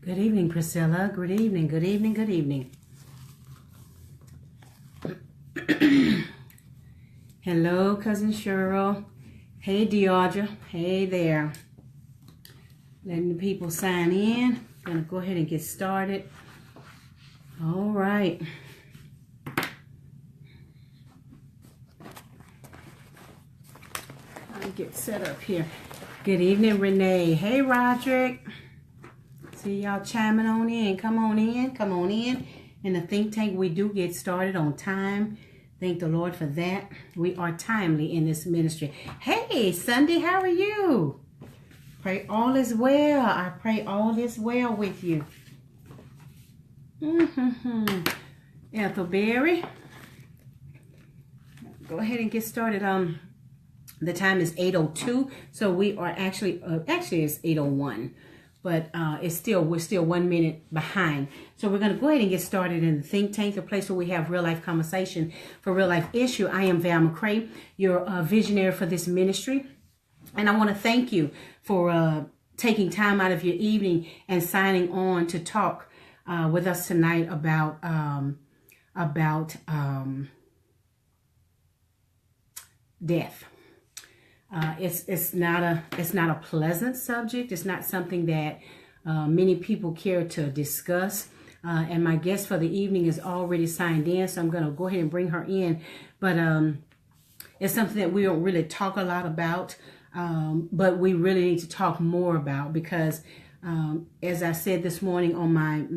Good evening, Priscilla. Good evening, good evening, good evening. Hello, Cousin Cheryl. Hey, Deordre. Hey there. Letting the people sign in. Gonna go ahead and get started. All right. I'll get set up here. Good evening, Renee. Hey, Roderick. See y'all chiming on in. Come on in. Come on in. In the think tank, we do get started on time. Thank the Lord for that. We are timely in this ministry. Hey, Sunday, how are you? Pray all is well. I pray all is well with you. Ethelberry. Go ahead and get started. The time is 8:02, so we are actually it's 8:01. But we're still 1 minute behind. So we're going to go ahead and get started in the think tank, the place where we have real life conversation for real life issue. I am Val McCray, your visionary for this ministry. And I want to thank you for taking time out of your evening and signing on to talk with us tonight about death. It's not a pleasant subject. It's not something that many people care to discuss. And my guest for the evening is already signed in, so I'm going to go ahead and bring her in. But it's something that we don't really talk a lot about, but we really need to talk more about because, as I said this morning on my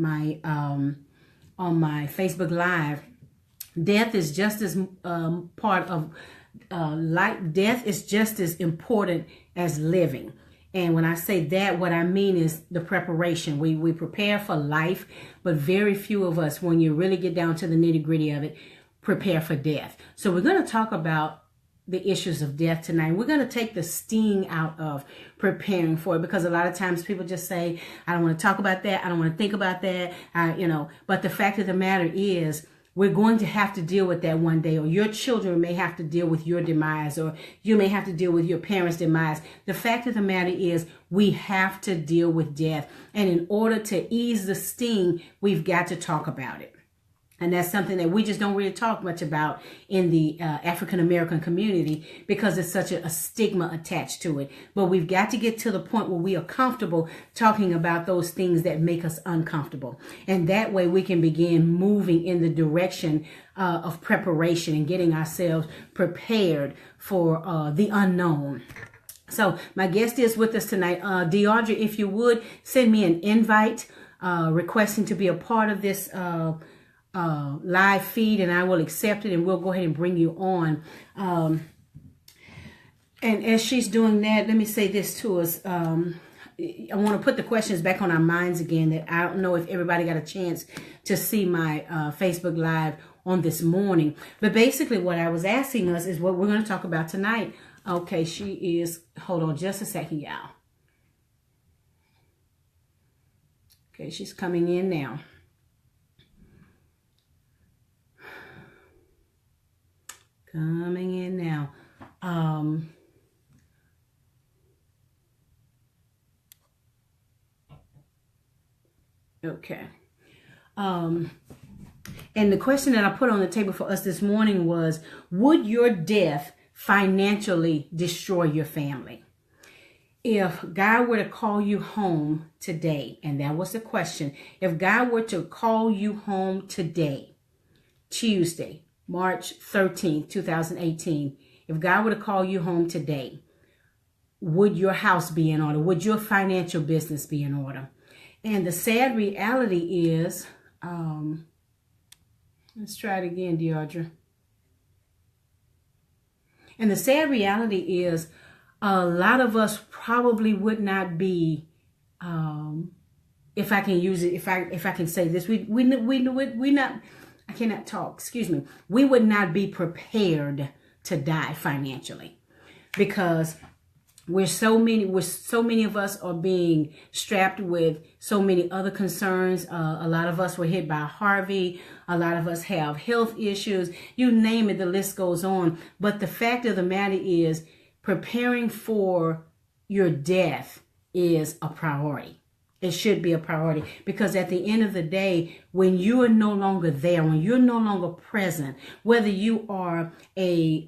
Facebook Live, death is just as part of death is just as important as living. And when I say that, what I mean is the preparation. We prepare for life, but very few of us, when you really get down to the nitty gritty of it, prepare for death. So we're going to talk about the issues of death tonight. We're going to take the sting out of preparing for it, because a lot of times people just say, I don't want to talk about that. I don't want to think about that. But the fact of the matter is, we're going to have to deal with that one day, or your children may have to deal with your demise, or you may have to deal with your parents' demise. The fact of the matter is, we have to deal with death. And in order to ease the sting, we've got to talk about it. And that's something that we just don't really talk much about in the African-American community, because there's such a stigma attached to it. But we've got to get to the point where we are comfortable talking about those things that make us uncomfortable. And that way we can begin moving in the direction of preparation and getting ourselves prepared for the unknown. So my guest is with us tonight. Deordre, if you would, send me an invite requesting to be a part of this live feed, and I will accept it, and we'll go ahead and bring you on. And as she's doing that, let me say this to us. I want to put the questions back on our minds again, that I don't know if everybody got a chance to see my Facebook Live on this morning. But basically what I was asking us is what we're going to talk about tonight. Okay, she is, hold on just a second, y'all. Okay, she's coming in now. Coming in now. Okay. And the question that I put on the table for us this morning was, would your death financially destroy your family? If God were to call you home today, and that was the question, if God were to call you home today, Tuesday, March 13th, 2018, if God were to call you home today, would your house be in order? Would your financial business be in order? And the sad reality is, let's try it again, Deordre. And the sad reality is, a lot of us probably would not be, if I can use it, if I can say this, we not. I cannot talk, excuse me. We would not be prepared to die financially, because so many of us are being strapped with so many other concerns. A lot of us were hit by Harvey. A lot of us have health issues. You name it, the list goes on. But the fact of the matter is, preparing for your death is a priority. It should be a priority, because at the end of the day, when you are no longer there, when you're no longer present, whether you are a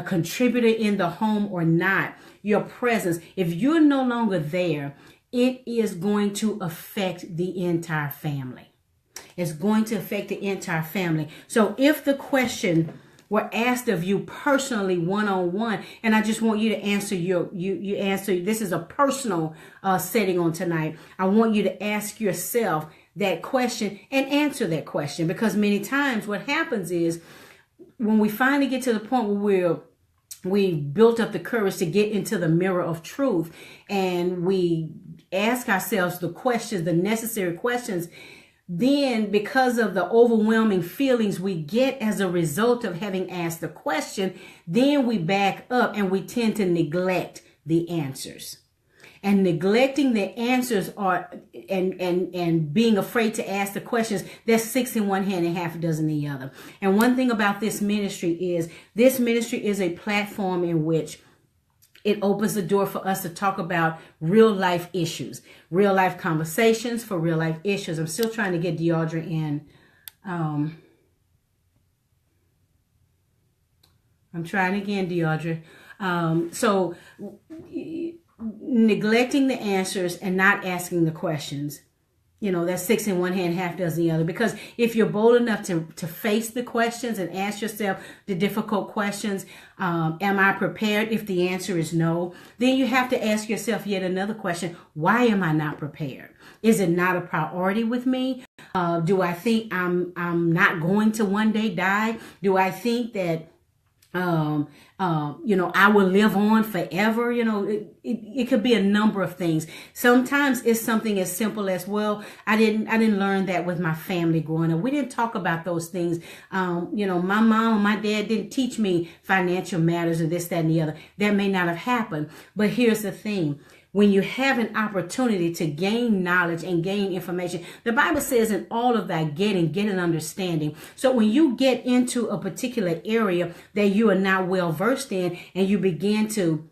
contributor in the home or not, your presence, if you're no longer there, it is going to affect the entire family. It's going to affect the entire family. So if the question were asked of you personally, one-on-one, and I just want you to answer you answer, this is a personal setting on tonight. I want you to ask yourself that question and answer that question, because many times what happens is when we finally get to the point where we've built up the courage to get into the mirror of truth and we ask ourselves the questions, the necessary questions, then because of the overwhelming feelings we get as a result of having asked the question, then we back up and we tend to neglect the answers. And neglecting the answers and being afraid to ask the questions, that's 6 in one hand and half a dozen in the other. And one thing about this ministry is a platform in which it opens the door for us to talk about real life issues, real life conversations for real life issues. I'm still trying to get Deordre in. I'm trying again, Deordre. So neglecting the answers and not asking the questions. You know, that's 6 in one hand, half dozen the other. Because if you're bold enough to face the questions and ask yourself the difficult questions, am I prepared? If the answer is no, then you have to ask yourself yet another question. Why am I not prepared? Is it not a priority with me? Do I think I'm not going to one day die? Do I think that I will live on forever? It could be a number of things. Sometimes it's something as simple as, well, I didn't learn that with my family growing up. We didn't talk about those things. My mom and my dad didn't teach me financial matters and this, that, and the other. That may not have happened. But here's the thing. When you have an opportunity to gain knowledge and gain information, the Bible says in all of that getting, get an understanding. So when you get into a particular area that you are not well versed in and you begin to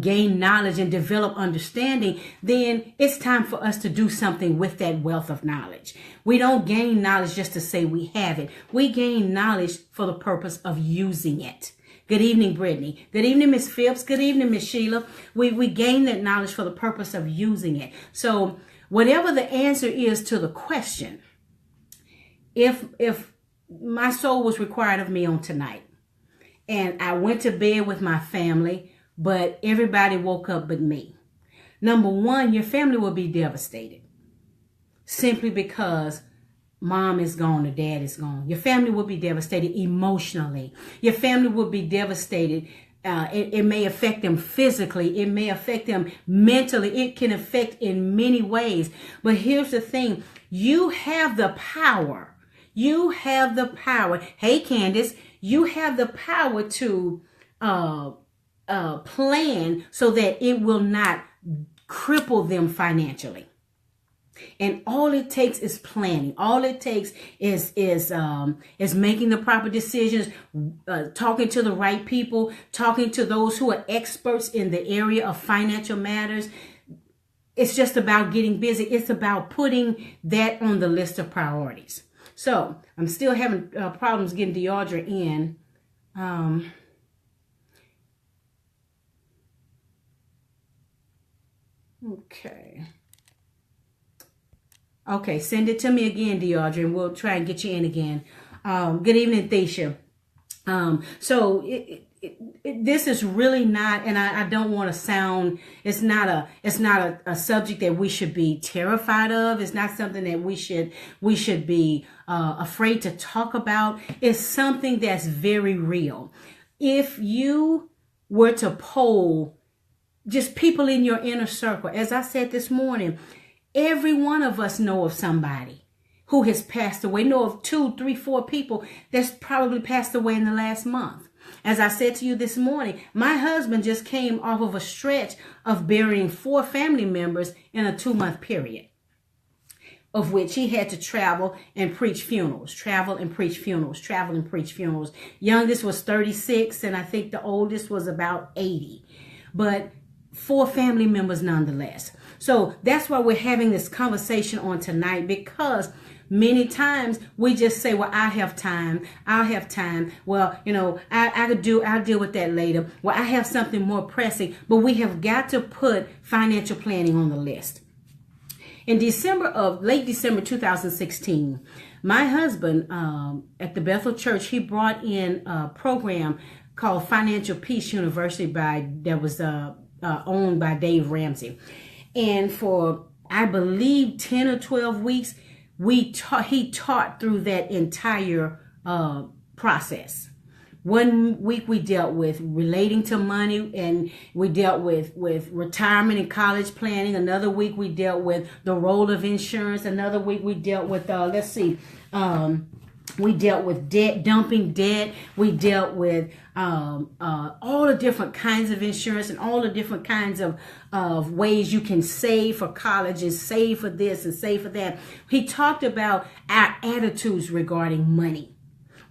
gain knowledge and develop understanding, then it's time for us to do something with that wealth of knowledge. We don't gain knowledge just to say we have it. We gain knowledge for the purpose of using it. Good evening, Brittany. Good evening, Miss Phipps. Good evening, Miss Sheila. We gain that knowledge for the purpose of using it. So whatever the answer is to the question, if my soul was required of me on tonight and I went to bed with my family, but everybody woke up but me, number one, your family will be devastated simply because mom is gone or dad is gone. Your family will be devastated emotionally. Your family will be devastated. It may affect them physically. It may affect them mentally. It can affect in many ways. But here's the thing. You have the power. You have the power. Hey, Candace, you have the power to plan so that it will not cripple them financially. And all it takes is planning. All it takes is making the proper decisions, talking to the right people, talking to those who are experts in the area of financial matters. It's just about getting busy. It's about putting that on the list of priorities. So I'm still having problems getting Deordre in. Okay. Okay, send it to me again, Deordre, and we'll try and get you in again. Good evening, Thesha. So this is really not, and I don't want to sound, it's not a subject that we should be terrified of. It's not something that we should be afraid to talk about. It's something that's very real. If you were to poll just people in your inner circle, as I said this morning, every one of us know of somebody who has passed away. Know of 2, 3, 4 people that's probably passed away in the last month. As I said to you this morning, my husband just came off of a stretch of burying 4 family members in a 2-month period, of which he had to travel and preach funerals, travel and preach funerals. Youngest was 36, and I think the oldest was about 80. But 4 family members nonetheless. So that's why we're having this conversation on tonight, because many times we just say, well, I have time. I'll have time. Well, I'll deal with that later. Well, I have something more pressing. But we have got to put financial planning on the list. In late December 2016, my husband at the Bethel Church, he brought in a program called Financial Peace University that was owned by Dave Ramsey. And for, I believe, 10 or 12 weeks, he taught through that entire process. One week we dealt with relating to money, and we dealt with retirement and college planning. Another week we dealt with the role of insurance. Another week we dealt with, we dealt with debt, dumping debt. We dealt with all the different kinds of insurance and all the different kinds of ways you can save for college and save for this and save for that. He talked about our attitudes regarding money.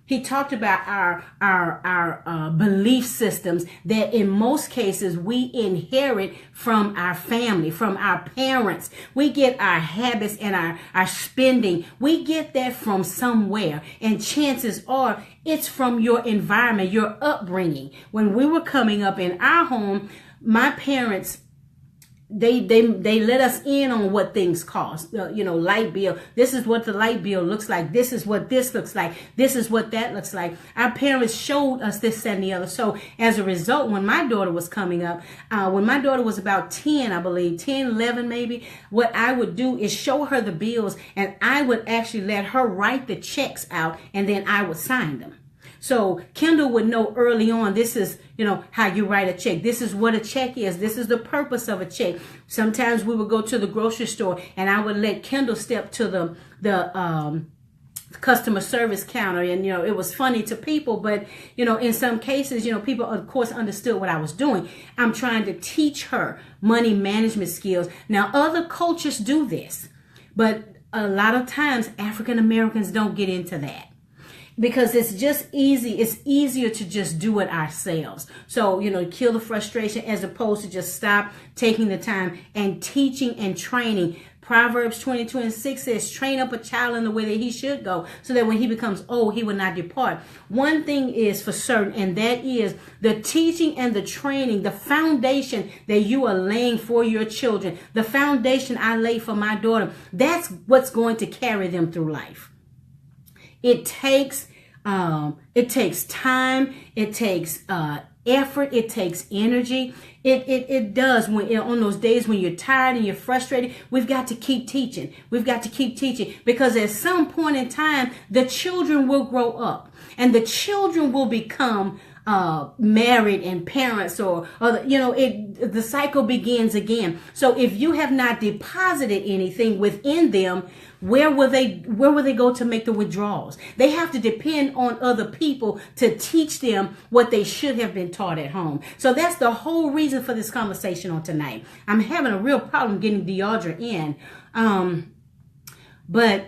He talked about our belief systems that in most cases we inherit from our family, from our parents. We get our habits and our spending. We get that from somewhere. And chances are it's from your environment, your upbringing. When we were coming up in our home, my parents, they let us in on what things cost. Light bill. This is what the light bill looks like. This is what this looks like. This is what that looks like. Our parents showed us this and the other. So as a result, when my daughter was coming up, when my daughter was about 10, I believe, 10, 11 maybe, what I would do is show her the bills, and I would actually let her write the checks out, and then I would sign them. So Kendall would know early on, this is, how you write a check. This is what a check is. This is the purpose of a check. Sometimes we would go to the grocery store, and I would let Kendall step to the customer service counter. And, it was funny to people, but, in some cases, people, of course, understood what I was doing. I'm trying to teach her money management skills. Now, other cultures do this, but a lot of times African Americans don't get into that, because it's just easy. It's easier to just do it ourselves. So, kill the frustration as opposed to just stop taking the time and teaching and training. Proverbs 22:6 says, train up a child in the way that he should go, so that when he becomes old, he will not depart. One thing is for certain, and that is the teaching and the training, the foundation that you are laying for your children, the foundation I lay for my daughter. That's what's going to carry them through life. It takes time, it takes effort, it takes energy. It does. When on those days when you're tired and you're frustrated, we've got to keep teaching. We've got to keep teaching, because at some point in time, the children will grow up, and the children will become married and parents, or the cycle begins again. So if you have not deposited anything within them, where will they go to make the withdrawals? They have to depend on other people to teach them what they should have been taught at home. So that's the whole reason for this conversation on tonight. I'm having a real problem getting Deordre in, but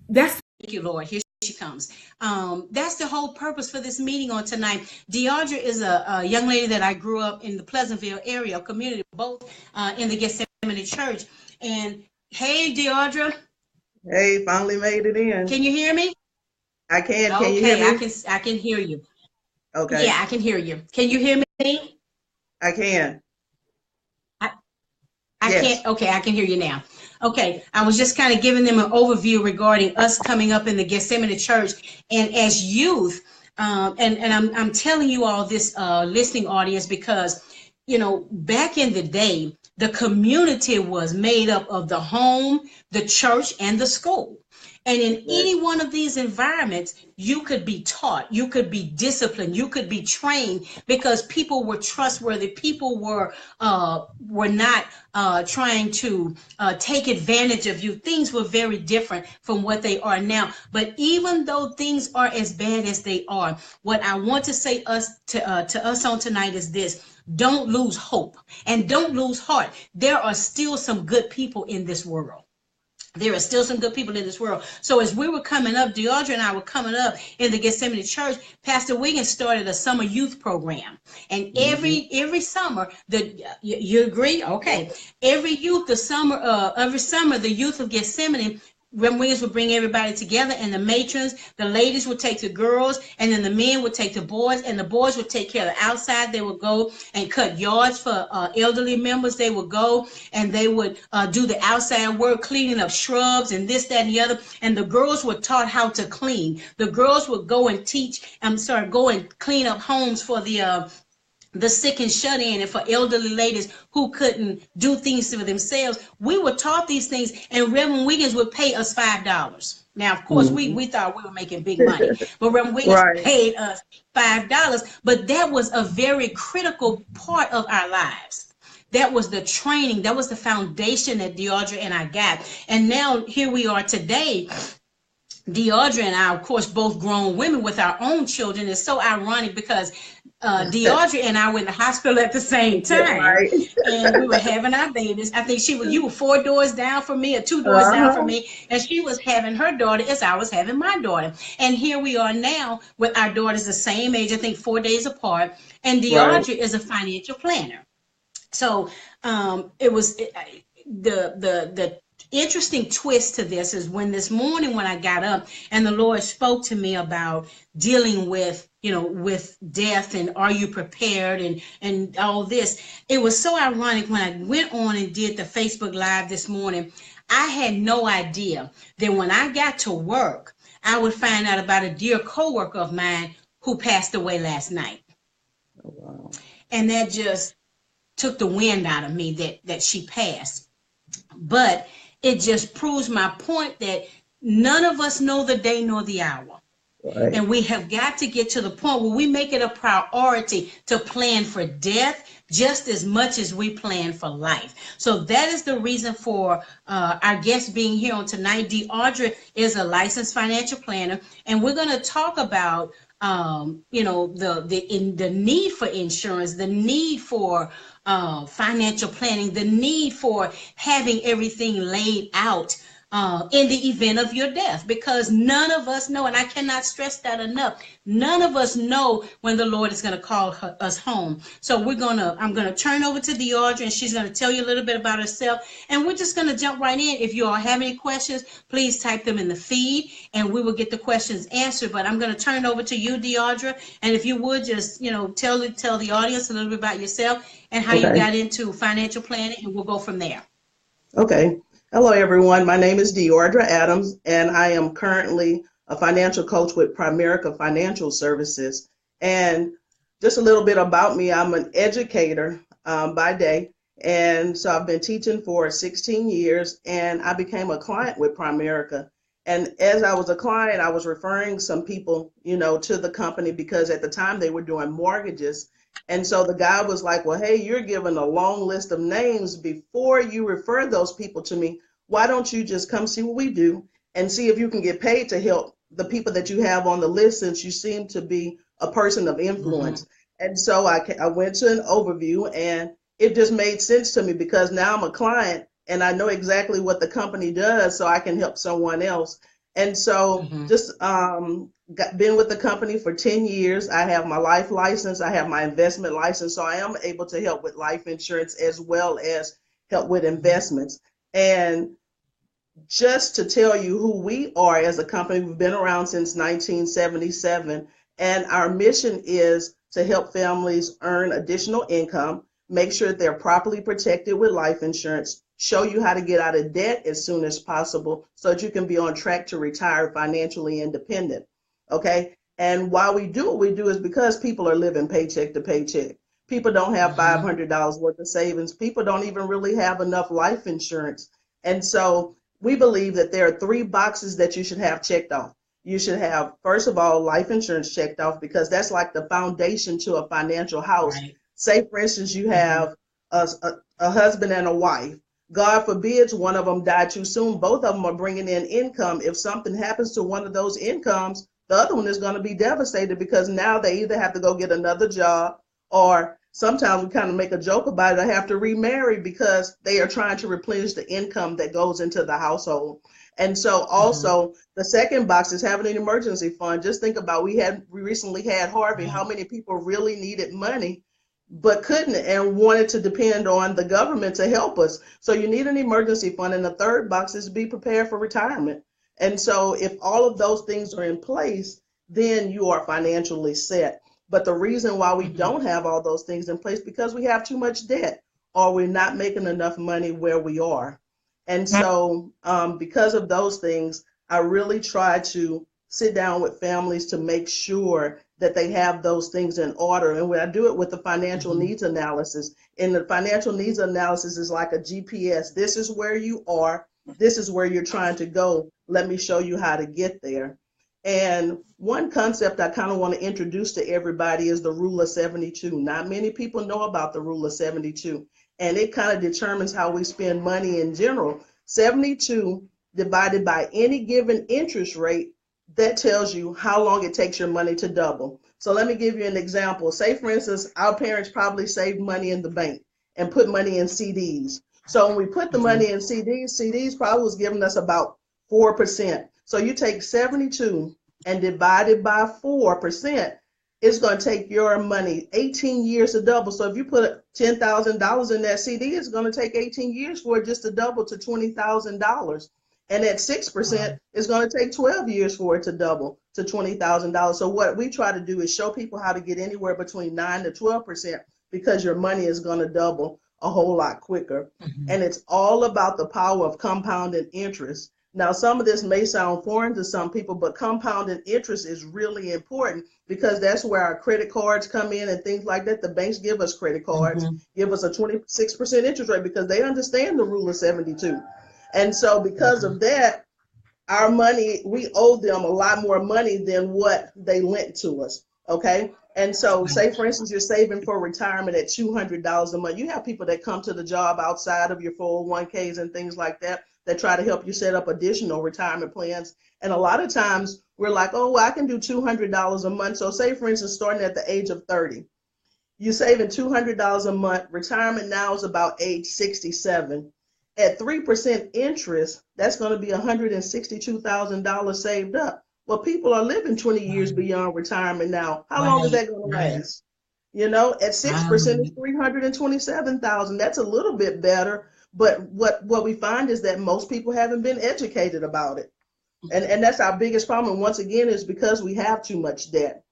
that's, thank you, Lord. Here she comes. That's the whole purpose for this meeting on tonight. Deordre is a young lady that I grew up in the Pleasantville area community, both in the Gethsemane Church. And hey, Deordre. Hey, finally made it in. Can you hear me? I can. Can you hear me? I can hear you. Okay. Yeah, I can hear you. Can you hear me? I can. I Yes. can't. Okay, I can hear you now. Okay, I was just kind of giving them an overview regarding us coming up in the Gethsemane Church, and as youth, and I'm telling you all this, listening audience, because back in the day, the community was made up of the home, the church, and the school. And in any one of these environments, you could be taught, you could be disciplined, you could be trained, because people were trustworthy. People were not trying to take advantage of you. Things were very different from what they are now. But even though things are as bad as they are, what I want to say to us on tonight is this: don't lose hope and don't lose heart. There are still some good people in this world. There are still some good people in this world. So as we were coming up, Deordre and I were coming up in the Gethsemane Church. Pastor Wiggins started a summer youth program, and every summer, you agree? Okay, every summer the youth of Gethsemane. Reverend Williams would bring everybody together, and the matrons, the ladies would take the girls, and then the men would take the boys, and the boys would take care of the outside. They would go and cut yards for elderly members. They would go and they would do the outside work, cleaning up shrubs and this, that, and the other. And the girls were taught how to clean. The girls would go and go and clean up homes for the sick and shut in, and for elderly ladies who couldn't do things for themselves. We were taught these things, and Reverend Wiggins would pay us $5. Now, of course, we thought we were making big money, but Reverend Wiggins paid us $5. But that was a very critical part of our lives. That was the training. That was the foundation that Deordre and I got. And now here we are today. Deordre and I, of course, both grown women with our own children. It's so ironic because Deordre and I were in the hospital at the same time, and we were having our babies. I think you were 4 doors down from me, or 2 doors down from me, and she was having her daughter as I was having my daughter. And here we are now with our daughters the same age, I think 4 days apart, and Deordre is a financial planner. So it was the interesting twist to this is when this morning when I got up and the Lord spoke to me about dealing with death and are you prepared and all this. It was so ironic when I went on and did the Facebook Live this morning. I had no idea that when I got to work, I would find out about a dear coworker of mine who passed away last night. Oh, wow. And that just took the wind out of me that she passed. But it just proves my point that none of us know the day nor the hour. Right. And we have got to get to the point where we make it a priority to plan for death just as much as we plan for life. So that is the reason for our guest being here on tonight. Deordre is a licensed financial planner, and we're going to talk about the need for insurance, the need for financial planning, the need for having everything laid out in the event of your death, because none of us know, and I cannot stress that enough, none of us know when the Lord is going to call us home. So I'm going to turn over to Deordre, and she's going to tell you a little bit about herself, and we're just going to jump right in. If you all have any questions, please type them in the feed, and we will get the questions answered. But I'm going to turn it over to you, Deordre, and if you would just, tell the audience a little bit about yourself and how you got into financial planning, and we'll go from there. Okay. Hello, everyone. My name is Deordre Adams, and I am currently a financial coach with Primerica Financial Services. And just a little bit about me, I'm an educator by day. And so I've been teaching for 16 years, and I became a client with Primerica. And as I was a client, I was referring some people, to the company because at the time they were doing mortgages. And so the guy was like, well, hey, you're given a long list of names. Before you refer those people to me, why don't you just come see what we do and see if you can get paid to help the people that you have on the list, since you seem to be a person of influence. Mm-hmm. And so I went to an overview, and it just made sense to me because now I'm a client and I know exactly what the company does, so I can help someone else. And so been with the company for 10 years. I have my life license. I have my investment license. So I am able to help with life insurance as well as help with investments. And just to tell you who we are as a company, we've been around since 1977. And our mission is to help families earn additional income, make sure that they're properly protected with life insurance, show you how to get out of debt as soon as possible so that you can be on track to retire financially independent. Okay. And why we do what we do is because people are living paycheck to paycheck. People don't have $500 worth of savings. People don't even really have enough life insurance. And so we believe that there are 3 boxes that you should have checked off. You should have, first of all, life insurance checked off, because that's like the foundation to a financial house. Right. Say, for instance, you have a husband and a wife. God forbids one of them die too soon. Both of them are bringing in income. If something happens to one of those incomes, the other one is going to be devastated, because now they either have to go get another job Or sometimes we kind of make a joke about it. I have to remarry because they are trying to replenish the income that goes into the household. And so Mm-hmm. also the second box is having an emergency fund. Just think about we recently had Harvey, how many people really needed money but couldn't and wanted to depend on the government to help us. So you need an emergency fund. And the third box is be prepared for retirement. And so if all of those things are in place, then you are financially set. But the reason why we Mm-hmm. don't have all those things in place because we have too much debt or we're not making enough money where we are. And so because of those things, I really try to sit down with families to make sure that they have those things in order. And when I do it with the financial Mm-hmm. needs analysis, and the financial needs analysis is like a GPS. This is where you are. This is where you're trying to go. Let me show you how to get there. And one concept I kind of want to introduce to everybody is the rule of 72. Not many people know about the rule of 72, and it kind of determines how we spend money in general. 72 divided by any given interest rate, that tells you how long it takes your money to double. So let me give you an example. Say, for instance, our parents probably saved money in the bank and put money in CDs. So when we put the Mm-hmm. money in CDs probably was giving us about 4%. So you take 72 and divide it by 4%, it's going to take your money 18 years to double. So if you put $10,000 in that CD, it's going to take 18 years for it just to double to $20,000. And at 6%, Wow. it's going to take 12 years for it to double to $20,000. So what we try to do is show people how to get anywhere between 9 to 12% because your money is going to double a whole lot quicker. Mm-hmm. And it's all about the power of compounded interest. Now, some of this may sound foreign to some people, but compounded interest is really important because that's where our credit cards come in and things like that. The banks give us credit cards, Mm-hmm. give us a 26% interest rate because they understand the rule of 72. And so, because Mm-hmm. of that, our money, we owe them a lot more money than what they lent to us. Okay. And so, say for instance, you're saving for retirement at $200 a month. You have people that come to the job outside of your 401ks and things like that that try to help you set up additional retirement plans. And a lot of times we're like, oh, well, I can do $200 a month. So, say for instance, starting at the age of 30, you're saving $200 a month. Retirement now is about age 67. At 3% interest, that's going to be $162,000 saved up. Well, people are living 20 years Right. beyond retirement now. How long is Right. that going to Right. last? You know, at 6% is Right. 327,000. That's a little bit better, but what we find is that most people haven't been educated about it. And that's our biggest problem. Once again, is because we have too much debt.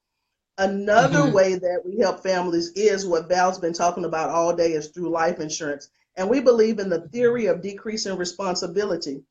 Another Mm-hmm. way that we help families is what Val's been talking about all day is through life insurance. And we believe in the theory of decreasing responsibility.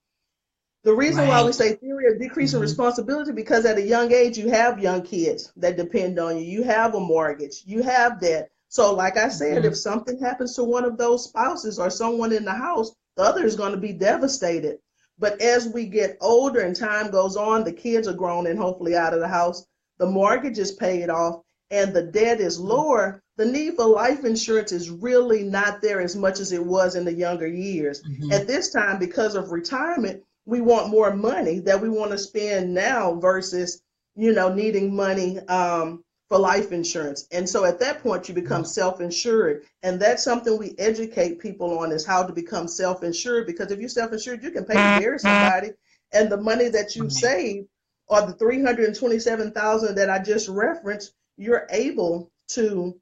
The reason why we Right. say theory of decreasing Mm-hmm. responsibility, because at a young age, you have young kids that depend on you. You have a mortgage, you have debt. So, like I said, Mm-hmm. if something happens to one of those spouses or someone in the house, the other is going to be devastated. But as we get older and time goes on, the kids are grown and hopefully out of the house, the mortgage is paid off, and the debt is lower. The need for life insurance is really not there as much as it was in the younger years. Mm-hmm. At this time, because of retirement, we want more money that we want to spend now versus needing money for life insurance. And so at that point you become self-insured, and that's something we educate people on, is how to become self-insured, because if you're self-insured you can pay to bury somebody, and the money that you Right. save, or the 327,000 that I just referenced, you're able to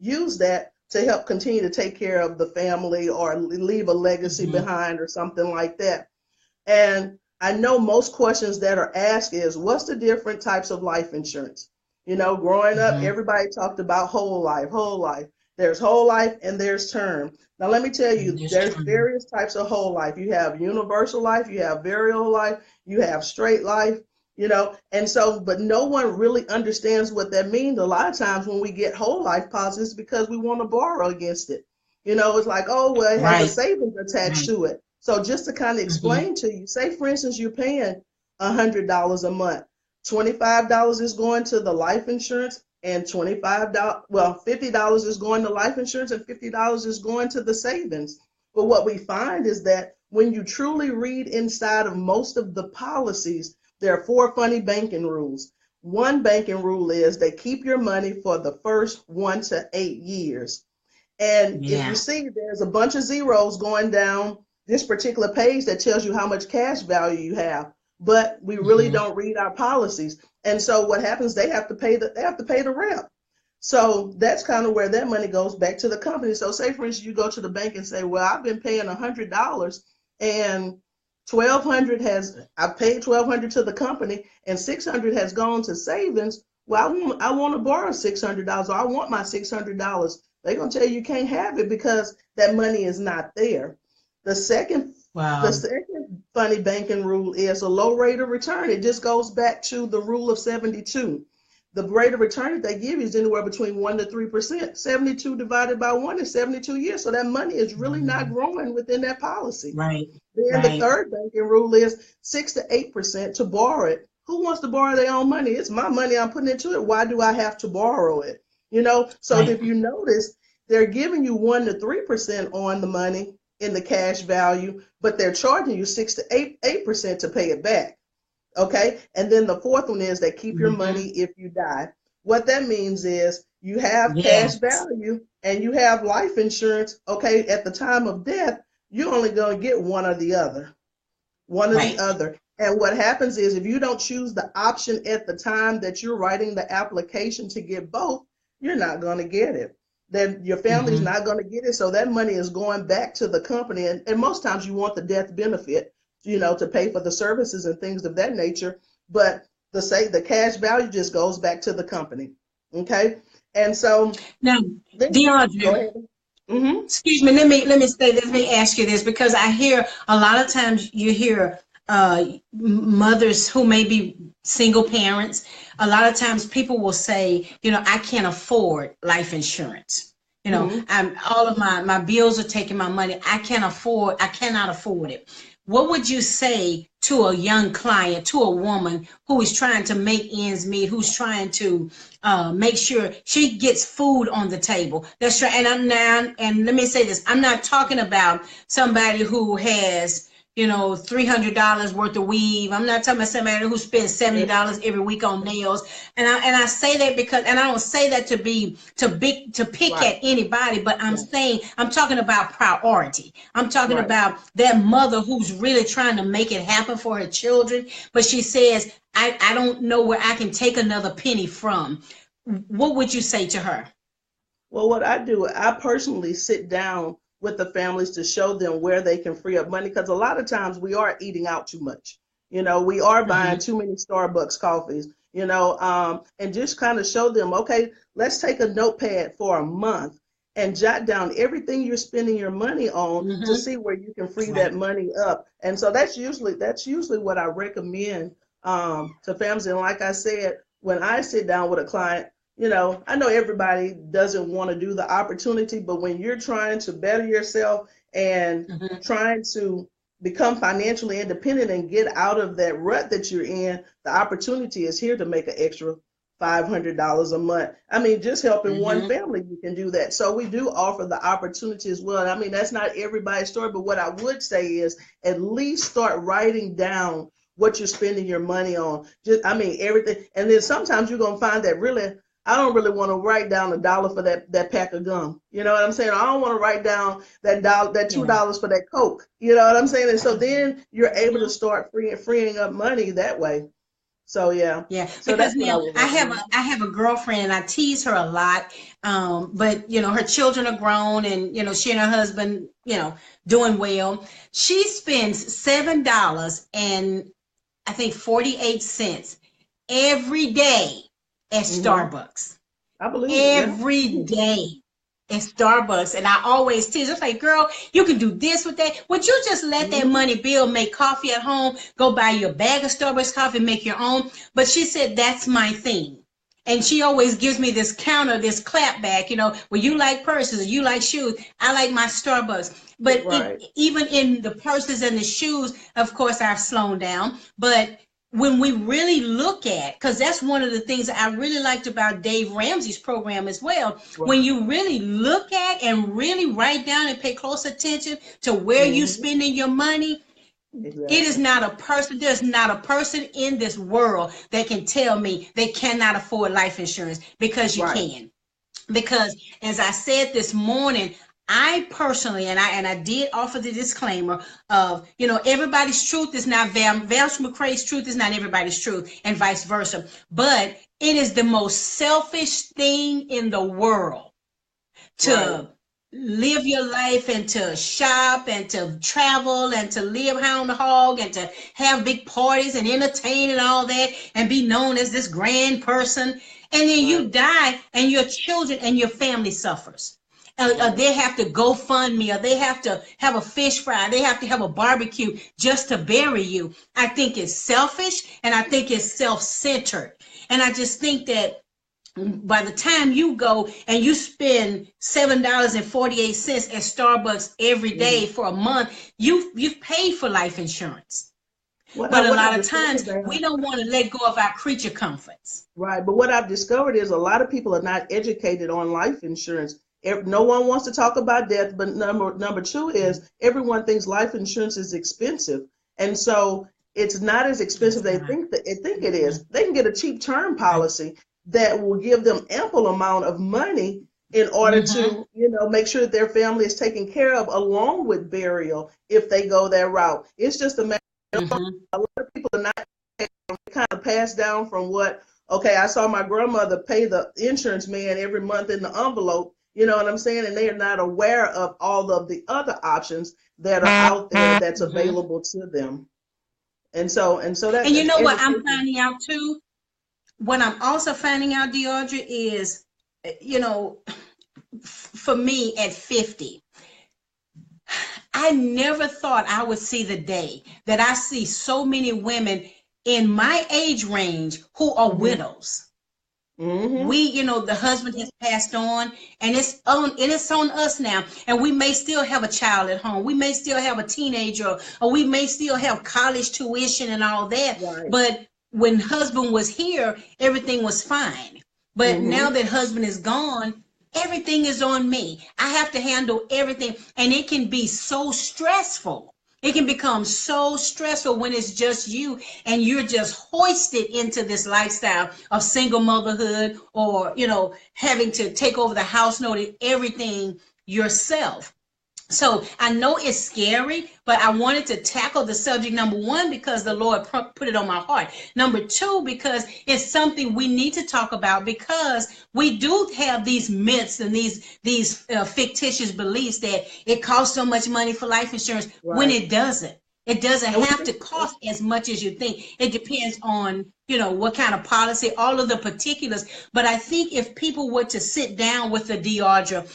use that to help continue to take care of the family or leave a legacy Mm-hmm. behind or something like that. And I know most questions that are asked is, what's the different types of life insurance? Growing up, Mm-hmm. everybody talked about whole life, whole life. There's whole life and there's term. Now, let me tell And you, this there's term. various types of whole life. You have universal life, you have variable life, you have straight life, and so, but no one really understands what that means. A lot of times when we get whole life policies, because we want to borrow against it. It's like, oh, well, it has a Right. savings attached Right. to it. So just to kind of Mm-hmm. explain to you, say for instance, you're paying $100 a month. $25 is going to the life insurance, and $50 is going to life insurance, and $50 is going to the savings. But what we find is that when you truly read inside of most of the policies, there are four funny banking rules. one banking rule is they keep your money for the first 1 to 8 years. And if you Yeah. see, there's a bunch of zeros going down this particular page that tells you how much cash value you have, but we really Hmm. don't read our policies. And so what happens, they have to pay the rent. So that's kind of where that money goes back to the company. So say for instance you go to the bank and say, well, I've been paying $100 and 1,200 has I paid 1,200 to the company and 600 has gone to savings. Well, I want to borrow $600, or I want my $600. They're gonna tell you can't have it because that money is not there. The second the Wow. second funny banking rule is a low rate of return. It just goes back to the rule of 72. The rate of return that they give you is anywhere between 1 to 3%. 72 divided by 1 is 72 years. So that money is really not Mhm. growing within that policy. Right. Then the Right. third banking rule is 6 to 8% to borrow it. Who wants to borrow their own money? It's my money. I'm putting into it. Why do I have to borrow it? So Right. if you notice, they're giving you 1 to 3% on the money in the cash value, but they're charging you 6 to 8% to pay it back. Okay. And then the fourth one is they keep your Hmm. money if you die. What that means is you have cash Yes. value and you have life insurance. Okay. At the time of death, you're only going to get one or the other, one or the Right. other. And what happens is if you don't choose the option at the time that you're writing the application to get both, you're not going to get it. Then your family's Hmm. not going to get it. So that money is going back to the company. And most times you want the death benefit, to pay for the services and things of that nature. But the cash value just goes back to the company. Okay. And so Now, then go DeAndre, ahead. Mm-hmm. excuse me, let me ask you this, because I hear a lot of times you hear mothers who may be single parents. A lot of times people will say, I can't afford life insurance. Mm-hmm. I'm all of my bills are taking my money. I cannot afford it. What would you say to a young client, to a woman who is trying to make ends meet, who's trying to make sure she gets food on the table? That's right. And I'm now, and let me say this: I'm not talking about somebody who has, $300 worth of weave. I'm not talking about somebody who spends $70 every week on nails. And I say that because, and I don't say that to pick Right. at anybody, but I'm Right. saying I'm talking about priority. I'm talking Right. about that mother who's really trying to make it happen for her children, but she says, I don't know where I can take another penny from. What would you say to her? Well, what I do, I personally sit down with the families to show them where they can free up money because a lot of times we are eating out too much. We are buying Mm-hmm. too many Starbucks coffees, and just kind of show them, okay, let's take a notepad for a month and jot down everything you're spending your money on to Mm-hmm. see where you can free that Right. money up. And so that's usually what I recommend to families. And like I said, when I sit down with a client, I know everybody doesn't want to do the opportunity, but when you're trying to better yourself and Mm-hmm. trying to become financially independent and get out of that rut that you're in, the opportunity is here to make an extra $500 a month. I mean, just helping one Mm-hmm. family, you can do that. So we do offer the opportunity as well. I mean, that's not everybody's story, but what I would say is at least start writing down what you're spending your money on. Just, I mean, everything. And then sometimes you're going to find that really I don't really want to write down $1 for that pack of gum. You know what I'm saying? I don't want to write down that Yeah. $2 for that Coke. You know what I'm saying? And so then you're able to Mm-hmm. start freeing up money that way. So yeah. Yeah, So because that's what I now would I have a recommend. I have a girlfriend and I tease her a lot. But her children are grown, and she and her husband, doing well. She spends $7 and I think 48 cents every day at Hmm. Starbucks. I believe it. Yeah. Every day at Starbucks. And I always tease, it's like, girl, you can do this with that. Would you just let that Hmm. money bill make coffee at home, go buy your bag of Starbucks coffee, make your own? But she said, that's my thing. And she always gives me this counter, this clap back, well, you like purses, you like shoes. I like my Starbucks. But Right. even in the purses and the shoes, of course, I've slowed down. But when we really look at, because that's one of the things that I really liked about Dave Ramsey's program as well, Right. when you really look at and really write down and pay close attention to where you Hmm. spending your money, It is Exactly. not a person, there's not a person in this world that can tell me they cannot afford life insurance, because you Right. can. Because as I said this morning, I personally, and I did offer the disclaimer of, everybody's truth is not Val McCrae's truth is not everybody's truth, and vice versa. But it is the most selfish thing in the world Right. to live your life and to shop and to travel and to live hound the hog and to have big parties and entertain and all that and be known as this grand person, and then Right. you die and your children and your family suffers. Right. They have to go fund me, or they have to have a fish fry, they have to have a barbecue just to bury you. I think it's selfish, and I think it's self-centered, and I just think that by the time you go and you spend $7.48 at Starbucks every day Hmm. for a month, you've paid for life insurance. But a What I've lot of discovered, times we Val, don't want to let go of our creature comforts. right, but what I've discovered is a lot of people are not educated on life insurance. No one wants to talk about death, but number two is everyone thinks life insurance is expensive, and so it's not as expensive It's they not. think it Mm-mm. is. They can get a cheap term Right. policy that will give them ample amount of money in order Mm-hmm. to, make sure that their family is taken care of along with burial if they go that route. It's just a matter Mm-hmm. a lot of people are not kind of passed down from what, okay, I saw my grandmother pay the insurance man every month in the envelope, you know what I'm saying? And they are not aware of all of the other options that are out there that's Mm-hmm. available to them. And so that And you know what I'm education. finding out too? What I'm also finding out, Deordre, is, you know, for me at 50, I never thought I would see the day that I see so many women in my age range who are Mm-hmm. widows. Mm-hmm. The husband has passed on, and it's on us now. And we may still have a child at home. We may still have a teenager, or we may still have college tuition and all that. Right. But when husband was here, everything was fine. But now Mm-hmm. that husband is gone, everything is on me. I have to handle everything, and it can be so stressful. It can become so stressful when it's just you and you're just hoisted into this lifestyle of single motherhood, or, having to take over the house note and everything yourself. So I know it's scary, but I wanted to tackle the subject, number one, because the Lord put it on my heart. Number two, because it's something we need to talk about, because we do have these myths and these fictitious beliefs that it costs so much money for life insurance when Right. it doesn't. It doesn't And have to cost as much as you think. It depends on, what kind of policy, all of the particulars. But I think if people were to sit down with the Deordre,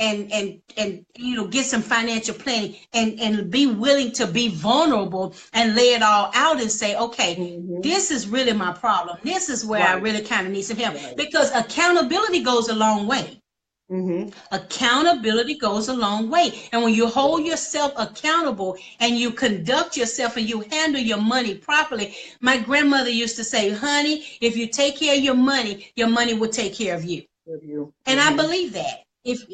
and get some financial planning, and be willing to be vulnerable and lay it all out and say, okay, mm-hmm. this is really my problem. This is where I Right. really kind of need some help, Right. because accountability goes a long way. Mm-hmm. Accountability goes a long way. And when you hold Right. yourself accountable and you conduct yourself and you handle your money properly, my grandmother used to say, honey, if you take care of your money will take care of you. With you. And I Mm-hmm. believe that. If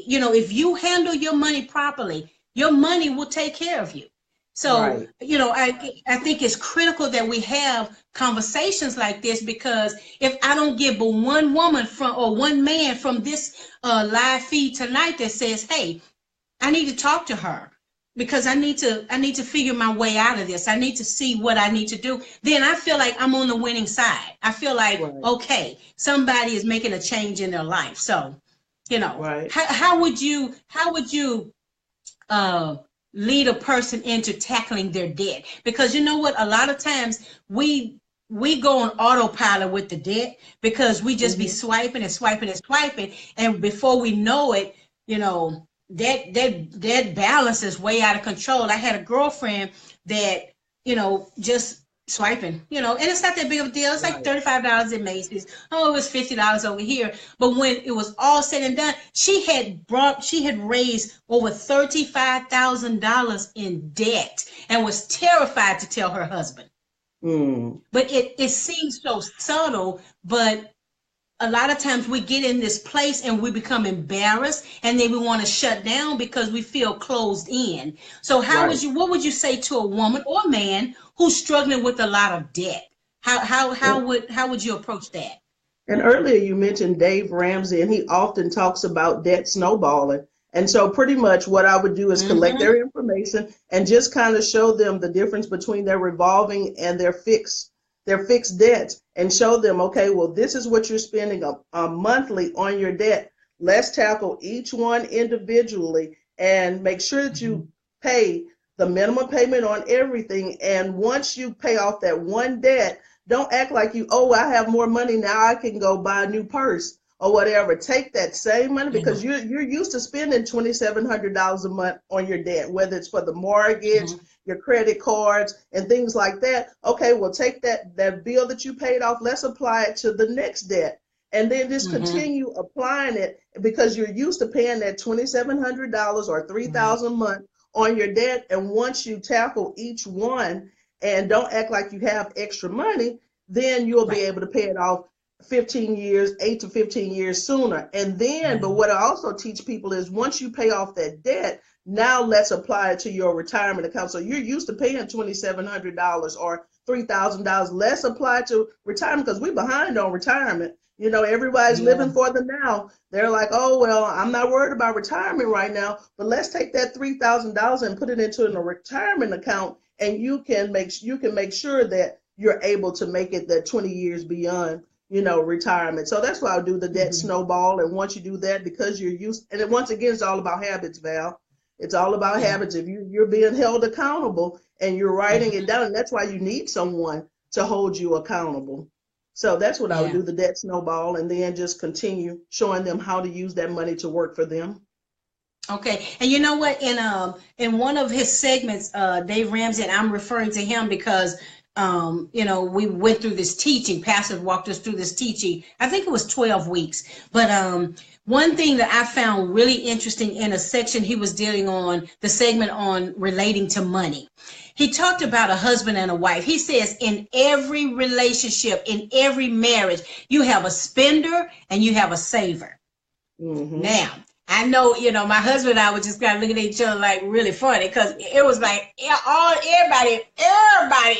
you handle your money properly, your money will take care of you. So, Right. I think it's critical that we have conversations like this, because if I don't get but one woman from, or one man from this live feed tonight that says, hey, I need to talk to her, because I need to figure my way out of this. I need to see what I need to do. Then I feel like I'm on the winning side. I feel like, Right. okay, somebody is making a change in their life. So, Right. how would you uh lead a person into tackling their debt? Because you know what, a lot of times we go on autopilot with the debt, because we just be Mm-hmm. swiping and swiping and swiping, and before we know it, that balance is way out of control. I had a girlfriend that, just swiping, and it's not that big of a deal. It's like Right. $35 at Macy's. Oh, it was $50 over here. But when it was all said and done, she had raised over $35,000 in debt, and was terrified to tell her husband. Mm. But it seems so subtle, but a lot of times we get in this place and we become embarrassed, and then we want to shut down because we feel closed in. So Right. what would you say to a woman or man who's struggling with a lot of debt? How would you approach that? And earlier you mentioned Dave Ramsey, and he often talks about debt snowballing. And so pretty much what I would do is collect Mm-hmm. their information and just kind of show them the difference between their revolving and their fixed debts, and show them, okay, well, this is what you're spending a monthly on your debt. Let's tackle each one individually and make sure that Mm-hmm. you pay the minimum payment on everything. And once you pay off that one debt, don't act like oh, I have more money now, I can go buy a new purse or whatever. Take that same money, Yeah. because you're used to spending $2,700 a month on your debt, whether it's for the mortgage, Mm-hmm. your credit cards, and things like that. Okay, well, take that bill that you paid off, let's apply it to the next debt. And then just Mm-hmm. continue applying it, because you're used to paying that $2,700 or Right. 3,000 a month on your debt. And once you tackle each one and don't act like you have extra money, then you'll be Right. able to pay it off 15 years, 8 to 15 years sooner. And then, but Mm-hmm. what I also teach people is, once you pay off that debt, now let's apply it to your retirement account. So you're used to paying $2,700 or $3,000. Let's apply it to retirement, because we're behind on retirement. Everybody's Yeah. living for the now. They're like, oh, well, I'm not worried about retirement right now, but let's take that $3,000 and put it into a retirement account, and you can make sure that you're able to make it that 20 years beyond, retirement. So that's why I do the debt Mm-hmm. snowball. And once you do that, because you're used, and then once again, it's all about habits, Val. It's all about Yeah. habits. If you're being held accountable and you're writing it Mm-hmm. down, and that's why you need someone to hold you accountable. So that's what I would Yeah. do, the debt snowball, and then just continue showing them how to use that money to work for them. Okay, and you know what? In one of his segments, Dave Ramsey, and I'm referring to him because we went through this teaching. Pastor walked us through this teaching. I think it was 12 weeks. But one thing that I found really interesting in a section he was dealing on, the segment on relating to money. He talked about a husband and a wife. He says in every relationship, in every marriage, you have a spender and you have a saver. Mm-hmm. Now, I know, my husband and I were just kind of looking at each other like really funny, because it was like everybody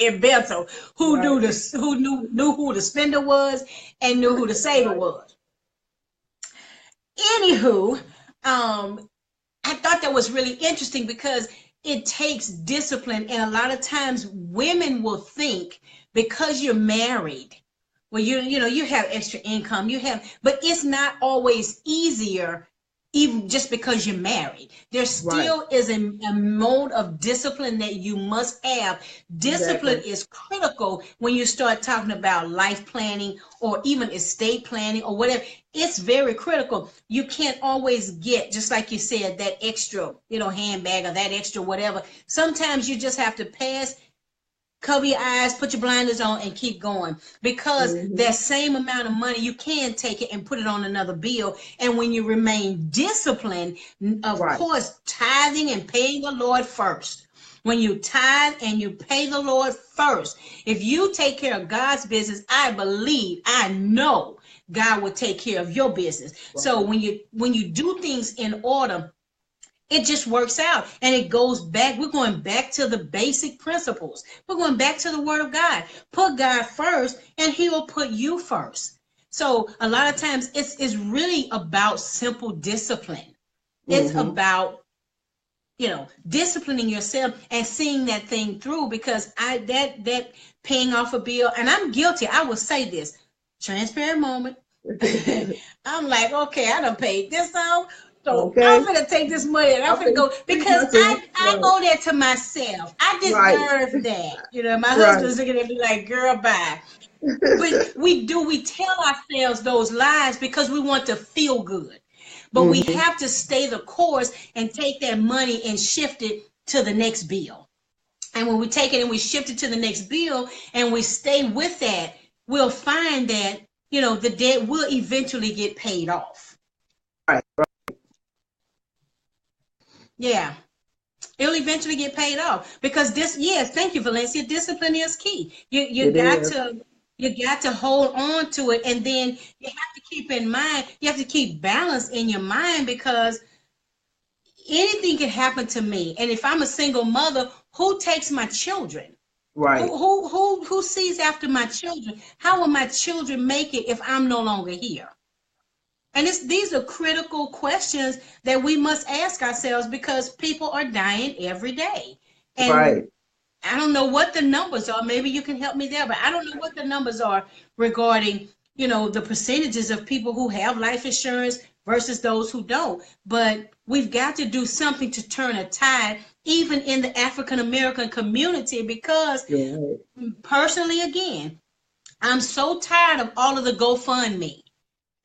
in Bethel who knew Right. this, who knew who the spender was and knew who the saver Right. was. Anywho, I thought that was really interesting because it takes discipline, and a lot of times women will think because you're married, well, you have extra income, but it's not always easier. Even just because you're married, there Right. still is a mode of discipline that you must have. Discipline Exactly. is critical when you start talking about life planning or even estate planning or whatever. It's very critical. You can't always get, just like you said, that extra, handbag or that extra whatever. Sometimes you just have to pass, cover your eyes, put your blinders on, and keep going. Because Mm-hmm. that same amount of money, you can take it and put it on another bill. And when you remain disciplined, of Right. course, tithing and paying the Lord first. When you tithe and you pay the Lord first, if you take care of God's business, I know God will take care of your business. So Right. when you do things in order, it just works out, and it goes back. We're going back to the basic principles. We're going back to the word of God. Put God first and he will put you first. So a lot of times it's really about simple discipline. It's Mm-hmm. about disciplining yourself and seeing that thing through, because that paying off a bill, and I'm guilty. I will say this, transparent moment. I'm like, okay, I done paid this off. So I'm Okay. gonna take this money and I'm I'll gonna go, treat because myself. I owe that to myself. I Right. deserve that. My Right. husband's looking at me like, girl, bye. But we tell ourselves those lies because we want to feel good. But we Mm-hmm. have to stay the course and take that money and shift it to the next bill. And when we take it and we shift it to the next bill and we stay with that, we'll find that, the debt will eventually get paid off. Right. Yeah. It'll eventually get paid off because yes, thank you, Valencia. Discipline is key. You It got is. to You got to hold on to it. And then you have to keep in mind, you have to keep balance in your mind, because anything can happen to me. And if I'm a single mother, who takes my children? Right. Who sees after my children? How will my children make it if I'm no longer here? And these are critical questions that we must ask ourselves, because people are dying every day. And Right. I don't know what the numbers are. Maybe you can help me there, but I don't know what the numbers are regarding, the percentages of people who have life insurance versus those who don't. But we've got to do something to turn a tide, even in the African American community, because Right. personally, again, I'm so tired of all of the GoFundMe.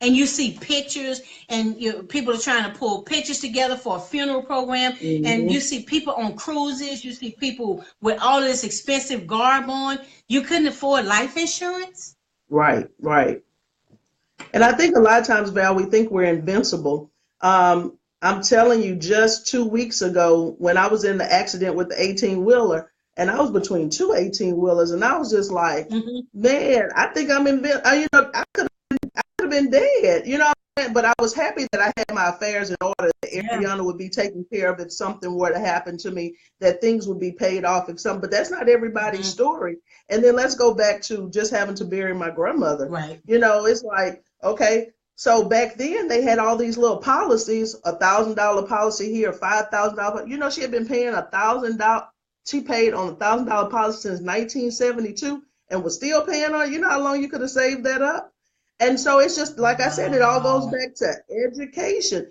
And you see pictures, and people are trying to pull pictures together for a funeral program, and you Hmm. see people on cruises, you see people with all of this expensive garb on. You couldn't afford life insurance. Right. Right. And I think a lot of times, Val, we think we're invincible. I'm telling you, just 2 weeks ago, when I was in the accident with the 18 wheeler, and I was between two 18 wheelers, and I was just like, Mm-hmm. man, I think I'm invincible. I could have been dead, but I was happy that I had my affairs in order, that Yeah. Ariana would be taken care of if something were to happen to me, that things would be paid off if some, but that's not everybody's Mm-hmm. story. And then let's go back to just having to bury my grandmother. Right. It's like, okay, so back then they had all these little policies, $1,000 policy here, $5,000. She had been paying $1,000. She paid on $1,000 policy since 1972 and was still paying on. You know how long you could have saved that up? And so it's just like I said, it all goes Wow. back to education.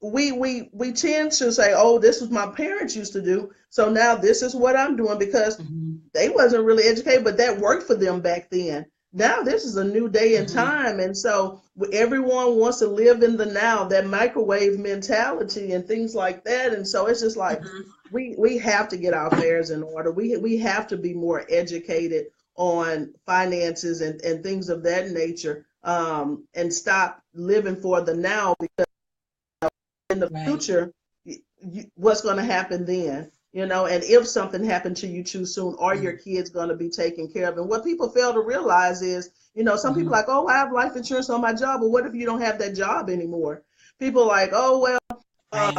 We tend to say, oh, this was my parents used to do, so now this is what I'm doing, because Mm-hmm. they wasn't really educated, but that worked for them back then. Now this is a new day and Mm-hmm. time, and so everyone wants to live in the now, that microwave mentality and things like that. And so it's just like Mm-hmm. we have to get our affairs in order. We have to be more educated on finances and things of that nature, and stop living for the now, because in the Right. future, what's going to happen then? And if something happened to you too soon, are your kids going to be taken care of? And what people fail to realize is, some people Mm-hmm. are like, oh, I have life insurance on my job, but what if you don't have that job anymore? People are like, oh, well, Right.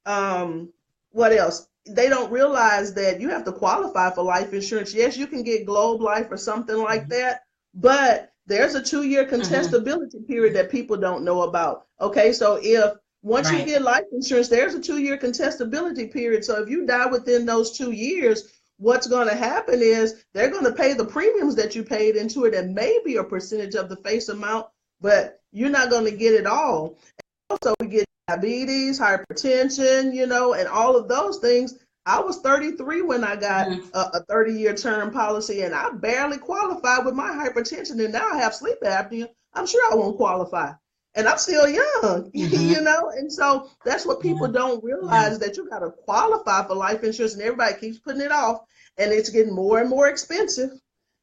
um, what else? They don't realize that you have to qualify for life insurance. Yes, you can get Globe Life or something like Mm-hmm. that, but there's a 2-year Mm-hmm. contestability period that people don't know about. Okay, so if once you Right. get life insurance, there's a 2-year contestability period. So if you die within those 2 years, what's going to happen is they're going to pay the premiums that you paid into it, and maybe a percentage of the face amount, but you're not going to get it all. Also, we get diabetes, hypertension, and all of those things. I was 33 when I got Mm-hmm. a 30-year term policy, and I barely qualified with my hypertension, and now I have sleep apnea. I'm sure I won't qualify. And I'm still young, Mm-hmm. and so that's what people Yeah. don't Yeah. realize, that you got to qualify for life insurance, and everybody keeps putting it off, and it's getting more and more expensive.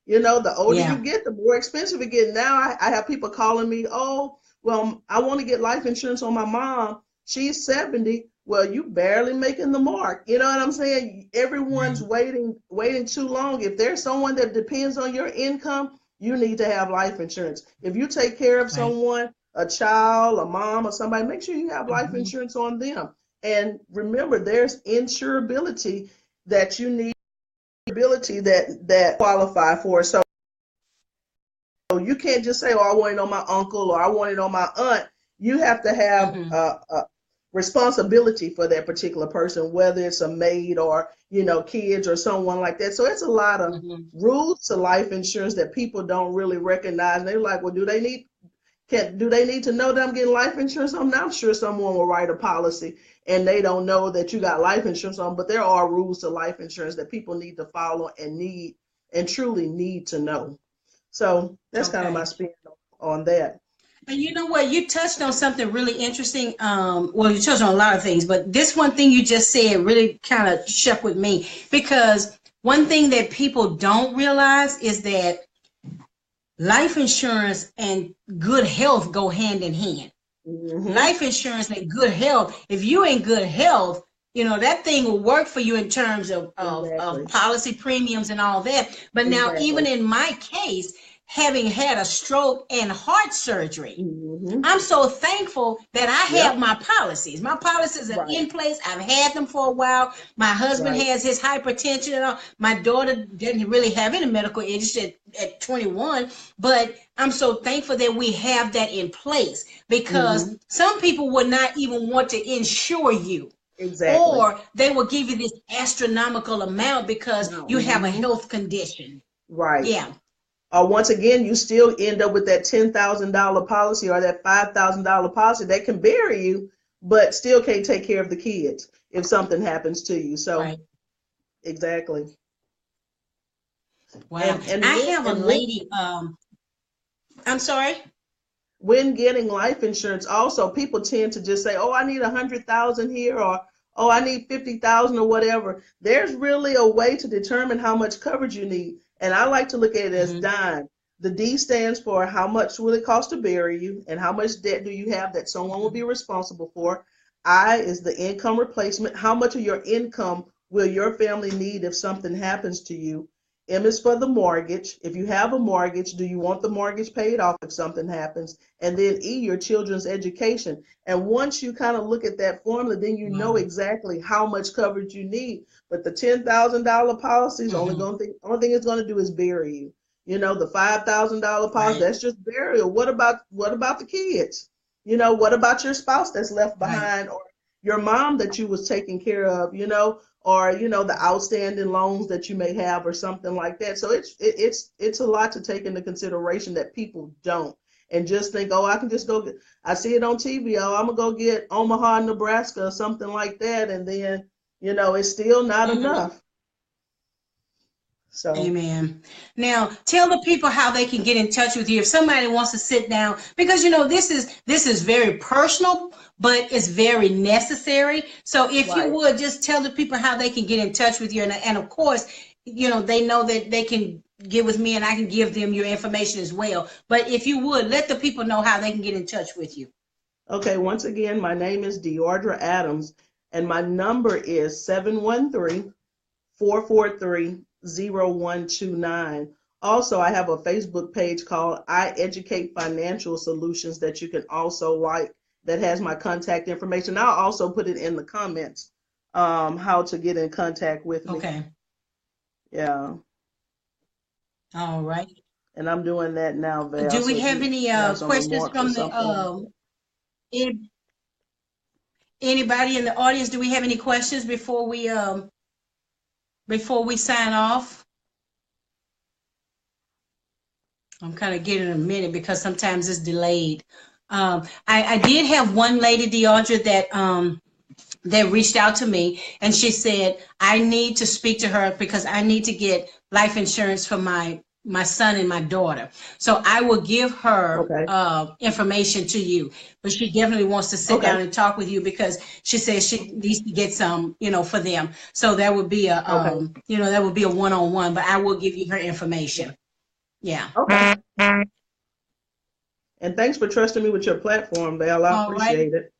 The older you Yeah. get, the more expensive it gets. Now I have people calling me, oh, well, I want to get life insurance on my mom. She's 70. Well, you barely making the mark. You know what I'm saying? Everyone's Right. waiting too long. If there's someone that depends on your income, you need to have life insurance. If you take care of Right. someone, a child, a mom, or somebody, make sure you have life Mm-hmm. insurance on them. And remember, there's insurability that you need, ability that qualify for. So you can't just say, "Oh, I want it on my uncle," or "I want it on my aunt." You have to have Mm-hmm. a responsibility for that particular person, whether it's a maid or kids or someone like that. So it's a lot of Mm-hmm. rules to life insurance that people don't really recognize. And they're like, "Well, do they need to know that I'm getting life insurance on?" I'm sure someone will write a policy and they don't know that you got life insurance on, but there are rules to life insurance that people need to follow and truly need to know. So that's kind of my Okay. spin on that. And you know what? You touched on something really interesting. Well, you touched on a lot of things, but this one thing you just said really kind of shook with me, because one thing that people don't realize is that life insurance and good health go hand in hand. Hmm. Life insurance and good health. If you in good health, that thing will work for you in terms of Exactly. policy premiums and all that. But now, even Exactly. in my case, having had a stroke and heart surgery, Hmm. I'm so thankful that I have Yep. my policies. My policies are Right. in place. I've had them for a while. My husband Right. has his hypertension and all. My daughter didn't really have any medical issues at 21, but I'm so thankful that we have that in place, because Hmm. some people would not even want to insure you, Exactly. or they will give you this astronomical amount because No. you have a Hmm. health condition. Right. Yeah. Once again, you still end up with that $10,000 policy or that $5,000 policy that can bury you, but still can't take care of the kids if something happens to you. So Right. exactly. Wow. And I when have a and when lady, I'm sorry. when getting life insurance, also people tend to just say, "Oh, I need 100,000 here," or "Oh, I need 50,000," or whatever. There's really a way to determine how much coverage you need, and I like to look at it as Hmm. DIME. The D stands for how much will it cost to bury you, and how much debt do you have that someone will be responsible for. I is the income replacement. How much of your income will your family need if something happens to you? M is for the mortgage. If you have a mortgage, do you want the mortgage paid off if something happens? And then E, your children's education. And once you kind of look at that formula, then you know Wow. exactly how much coverage you need. But the $10,000 policies Hmm. only thing it's going to do is bury you. The $5,000 policy, Right. that's just burial. What about the kids? What about your spouse that's left Right. behind, or your mom that you was taking care of? Or the outstanding loans that you may have or something like that. So it's a lot to take into consideration that people don't, and just think, oh, I can just go get, I see it on TV, oh, I'm gonna go get Omaha, Nebraska or something like that, and then it's still not Hmm. enough. So Amen. Now, tell the people how they can get in touch with you if somebody wants to sit down, because this is very personal, but it's very necessary. So, if you right. would just tell the people how they can get in touch with you, and of course, they know that they can get with me, and I can give them your information as well. But if you would let the people know how they can get in touch with you. Okay, once again, my name is Deordre Adams, and my number is 713-443-0129. Also, I have a Facebook page called I Educate Financial Solutions that you can also like, that has my contact information. I'll also put it in the comments, how to get in contact with me. Okay. Yeah, All right. and I'm doing that now, Val. Do So we if have you any have some questions remarks or from the something like any- anybody in the audience? Do we have any questions before we sign off? I'm kind of getting a minute because sometimes it's delayed. I did have one lady, Deordre, that reached out to me, and she said I need to speak to her because I need to get life insurance for my son and my daughter. So I will give her okay, information to you, but she definitely wants to sit okay, down and talk with you because she says she needs to get some, for them. So okay, that would be a one-on-one, but I will give you her yeah, information. Yeah. okay. And thanks for trusting me with your platform, Val. I All right. appreciate it.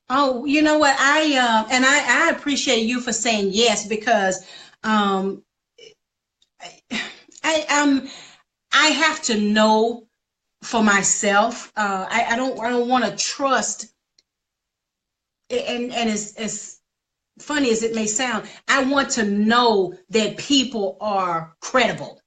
Oh, you know what? I appreciate you for saying yes, because um I I have to know for myself. I don't want to trust, and as funny as it may sound, I want to know that people are credible.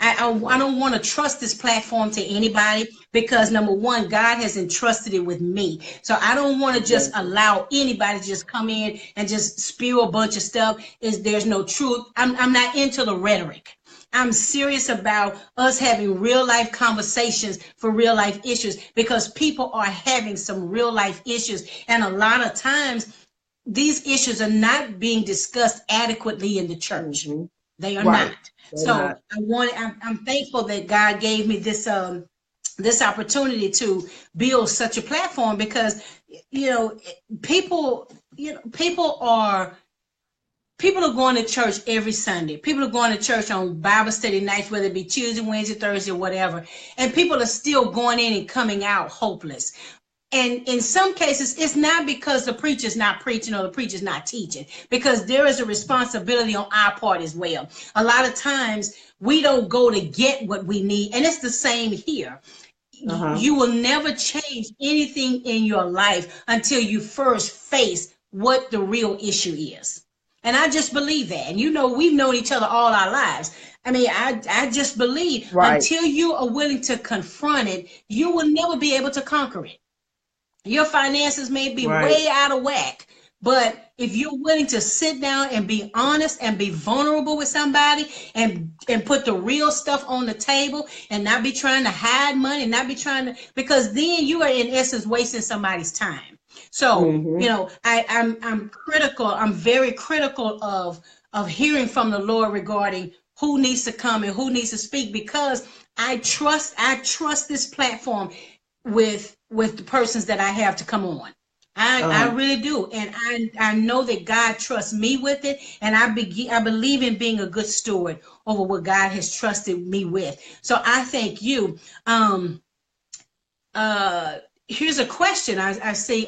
I Right. don't want to trust this platform to anybody, because number one, God has entrusted it with me. So I don't want to just Exactly. allow anybody to just come in and just spew a bunch of stuff. There's no truth. I'm not into the rhetoric. I'm serious about us having real life conversations for real life issues, because people are having some real life issues. And a lot of times these issues are not being discussed adequately in the church. Hmm. They are Right. not. They're So not. I'm thankful that God gave me this opportunity to build such a platform, because you know people people are going to church every Sunday. People are going to church on Bible study nights, whether it be Tuesday, Wednesday, Thursday, whatever. And people are still going in and coming out hopeless. And in some cases, it's not because the preacher's not preaching or the preacher's not teaching, because there is a responsibility on our part as well. A lot of times we don't go to get what we need. And it's the same here. Uh-huh. You will never change anything in your life until you first face what the real issue is. And I just believe that. And we've known each other all our lives. I mean, I just believe Right. until you are willing to confront it, you will never be able to conquer it. Your finances may be Right. way out of whack, but if you're willing to sit down and be honest and be vulnerable with somebody and put the real stuff on the table and not be trying to hide money, not be trying to, because then you are in essence wasting somebody's time. So, Mm-hmm. I'm critical. I'm very critical of hearing from the Lord regarding who needs to come and who needs to speak, because I trust this platform with the persons that I have to come on. I Uh-huh. really do, and I know that God trusts me with it, and I believe in being a good steward over what God has trusted me with. So I thank you. Uh, Here's a question. I see.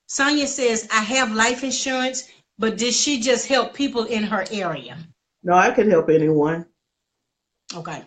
Sonia says, I have life insurance, but did she just help people in her area? No, I can help anyone. Okay.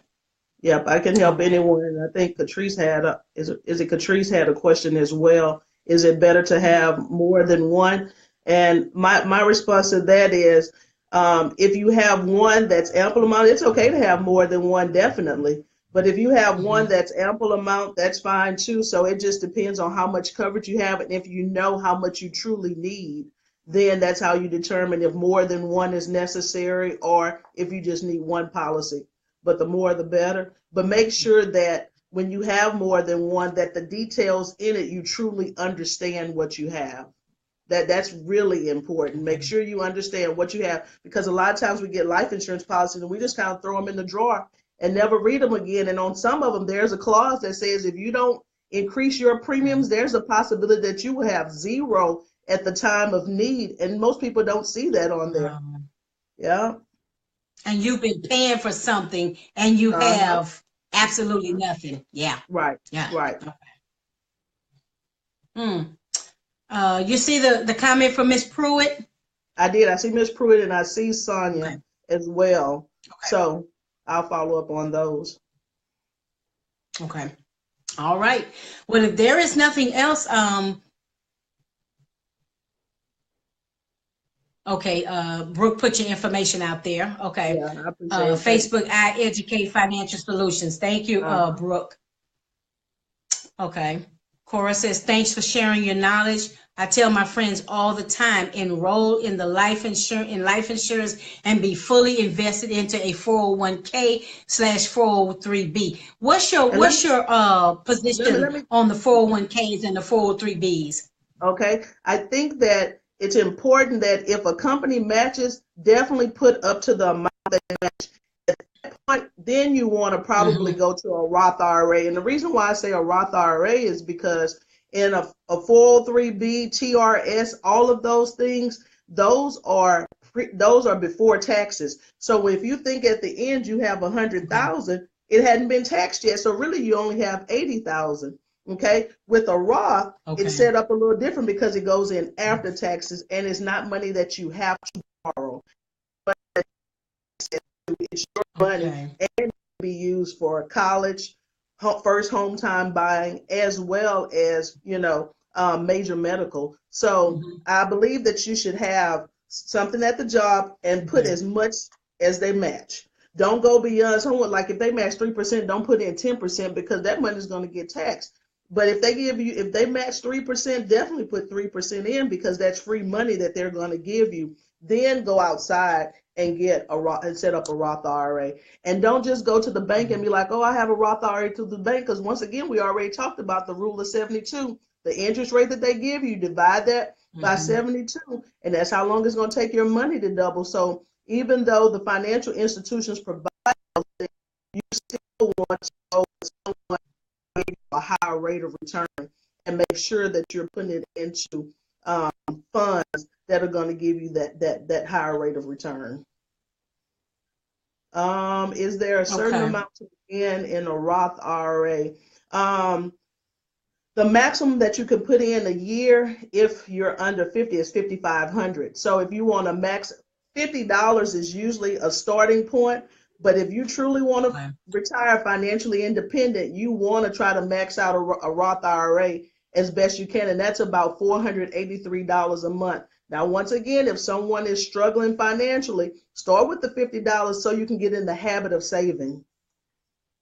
Yep, I can All help right. anyone. And I think Catrice had is it Catrice had a question as well. Is it better to have more than one? And my response to that is, if you have one that's ample amount, it's okay to have more than one, definitely. But if you have one Mm-hmm. that's ample amount, that's fine too. So it just depends on how much coverage you have, and if you know how much you truly need, then that's how you determine if more than one is necessary or if you just need one policy. But the more the better. But make sure that when you have more than one, that the details in it, you truly understand what you have. That's really important. Make Okay. sure you understand what you have, because a lot of times we get life insurance policies and we just kind of throw them in the drawer and never read them again. And on some of them, there's a clause that says if you don't increase your premiums, there's a possibility that you will have zero at the time of need. And most people don't see that on there. Um, Yeah. and you've been paying for something and you Uh-huh. have absolutely nothing. Yeah. Right. Yeah. Right. Mm. You see the comment from Miss Pruitt? I did. I see Miss Pruitt and I see Sonia Okay. as well. Okay. So I'll follow up on those. Okay. All right. Well, if there is nothing else, okay, Brooke, put your information out there. Okay. Yeah, I appreciate it. Thanks. Facebook, I Educate Financial Solutions. Thank you, Uh-huh. Brooke. Okay. Cora says, thanks for sharing your knowledge. I tell my friends all the time, enroll in the life insurance and be fully invested into a 401k slash 403b. What's your And what's your let position me on the 401ks and the 403bs? okay. I think that it's important that if a company matches, definitely put up to the amount they match. At that point, then you want to probably Mm-hmm. go to a Roth IRA. And the reason why I say a Roth IRA is because in a 403b, TRS, all of those things, those are before taxes. So if you think at the end you have Okay. 100,000, it hadn't been taxed yet. So really you only have 80,000. Okay. With a Roth, it's Okay. set up a little different because it goes in after taxes and it's not money that you have to borrow. But it's your money Okay. and be used for college, first home time buying, as well as, major medical. So Mm-hmm. I believe that you should have something at the job and put Okay. as much as they match. Don't go beyond someone, like if they match 3%, don't put in 10% because that money is going to get taxed. But if they match 3%, definitely put 3% in because that's free money that they're going to give you. Then go outside and get a Roth and set up a Roth IRA. And don't just go to the bank and be like, oh, I have a Roth IRA to the bank. Because once again, we already talked about the rule of 72. The interest rate that they give you, divide that by Mm-hmm. 72, and that's how long it's going to take your money to double. So even though the financial institutions provide, you still want to go with someone with a higher rate of return and make sure that you're putting it into um, funds that are going to give you that higher rate of return. Is there a certain Okay. amount to begin in a Roth IRA? Um, The maximum that you can put in a year if you're under 50 is 5,500. So if you want to max, $50 is usually a starting point. But if you truly want to Okay. retire financially independent, you want to try to max out a Roth IRA as best you can. And that's about $483 a month. Now, once again, if someone is struggling financially, start with the $50 so you can get in the habit of saving.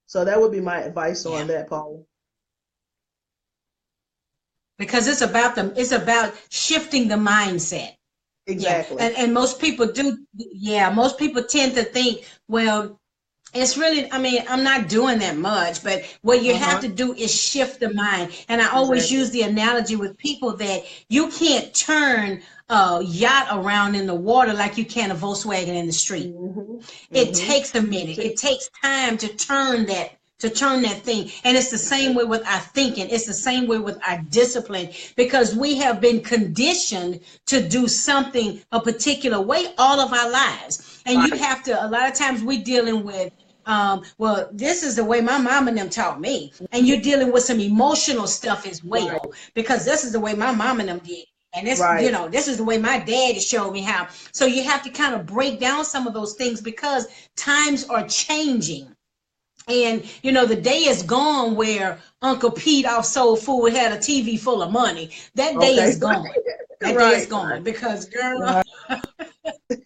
So that would be my advice Yeah. on that, Paula. Because it's about shifting the mindset. Yeah. Exactly. And most people do, yeah, most people tend to think, well, it's really, I mean, I'm not doing that much, but what you have Uh-huh. to do is shift the mind. And I always Exactly. use the analogy with people that you can't turn a yacht around in the water like you can a Volkswagen in the street. Mhm. It Mhm. takes a minute. It takes time to turn that thing. And it's the same way with our thinking. It's the same way with our discipline, because we have been conditioned to do something a particular way all of our lives. And you Right. have to, a lot of times we're dealing with, well, this is the way my mom and them taught me. And you're dealing with some emotional stuff as Right. well, because this is the way my mom and them did. And this, Right. this is the way my daddy showed me how. So you have to kind of break down some of those things because times are changing. And the day is gone where Uncle Pete off Soul Food had a TV full of money. That day Okay. is gone. That day is Right. Right. gone because, girl, Right. but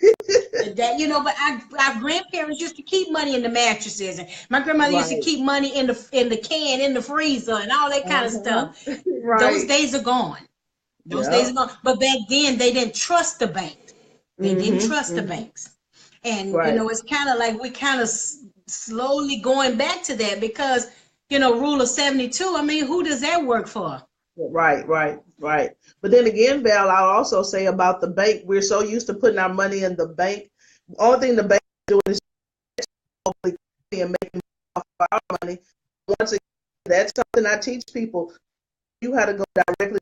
our grandparents used to keep money in the mattresses, and my grandmother used to Right. keep money in the can, in the freezer, and all that kind of Uh-huh. stuff. Those Right. days are gone. Those days are Yep. gone. But back then, they didn't trust the bank. They didn't Mhm. trust the Mhm. banks. And, Right. it's kind of like we kind of slowly going back to that because, rule of 72, I mean, who does that work for? Right. Right. Right. But then again, Val, I'll also say about the bank, we're so used to putting our money in the bank. Only thing the bank is doing is hopefully and making off our money. Once again, that's something I teach people. You have to go directly.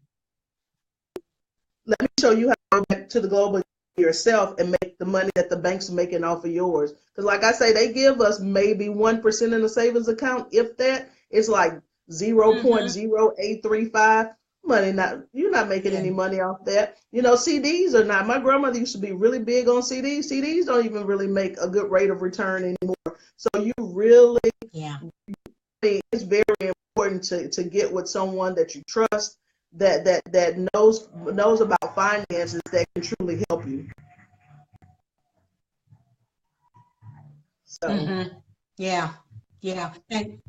Let me show you how to go back to the global yourself and make the money that the bank's making off of yours. Because like I say, they give us maybe 1% in the savings account. If that, it's like Mm-hmm. 0.0835 money. Not you're not making Yeah. any money off that. CDs are not. My grandmother used to be really big on CDs. CDs don't even really make a good rate of return anymore. So you really, Yeah. it's very important to get with someone that you trust, that knows about finances, that can truly help you. So Mm-hmm. Yeah. Yeah. And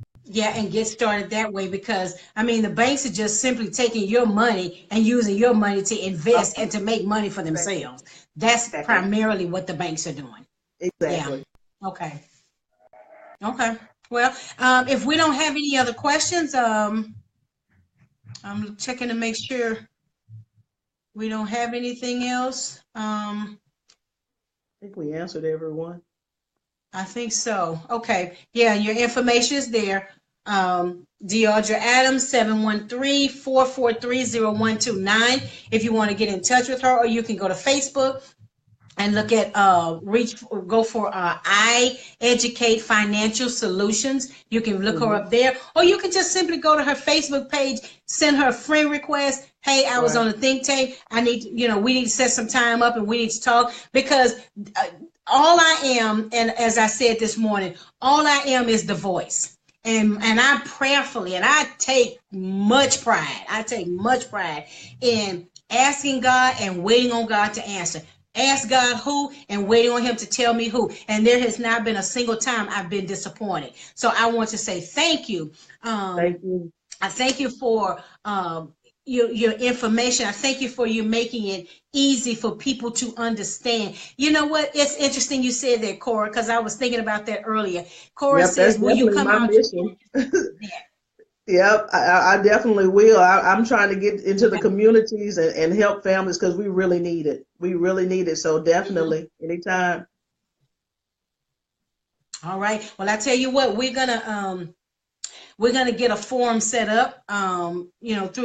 get started that way because I mean the banks are just simply taking your money and using your money to invest and to make money for exactly, themselves. That's exactly, primarily what the banks are doing. Yeah. exactly. Okay. Okay. Well, if we don't have any other questions, I'm checking to make sure we don't have anything else. I think we answered everyone. I think so. Okay. Yeah, your information is there. Deordre Adams, 713-443-0129. If you want to get in touch with her, or you can go to Facebook and look at go for I Educate Financial Solutions. You can look her Hmm. up there, or you can just simply go to her Facebook page, send her a friend request. Hey, I was Right. on the think tank. I need, we need to set some time up and we need to talk because all I am, and as I said this morning, all I am is the voice. And I prayerfully, and I take much pride. I take much pride in asking God and waiting on God to answer. Ask God who and waiting on him to tell me who. And there has not been a single time I've been disappointed. So I want to say thank you. Thank you. I thank you for your information. I thank you for you making it easy for people to understand. You know what? It's interesting you said that, Cora, because I was thinking about that earlier. Cora Yep, that's says, will you definitely come my out to mission. that? Yep, I definitely will. I'm trying to get into the Okay. communities and help families because we really need it. We really need it. So Mhm. definitely, anytime. All right. Well, I tell you what, we're gonna get a forum set up, through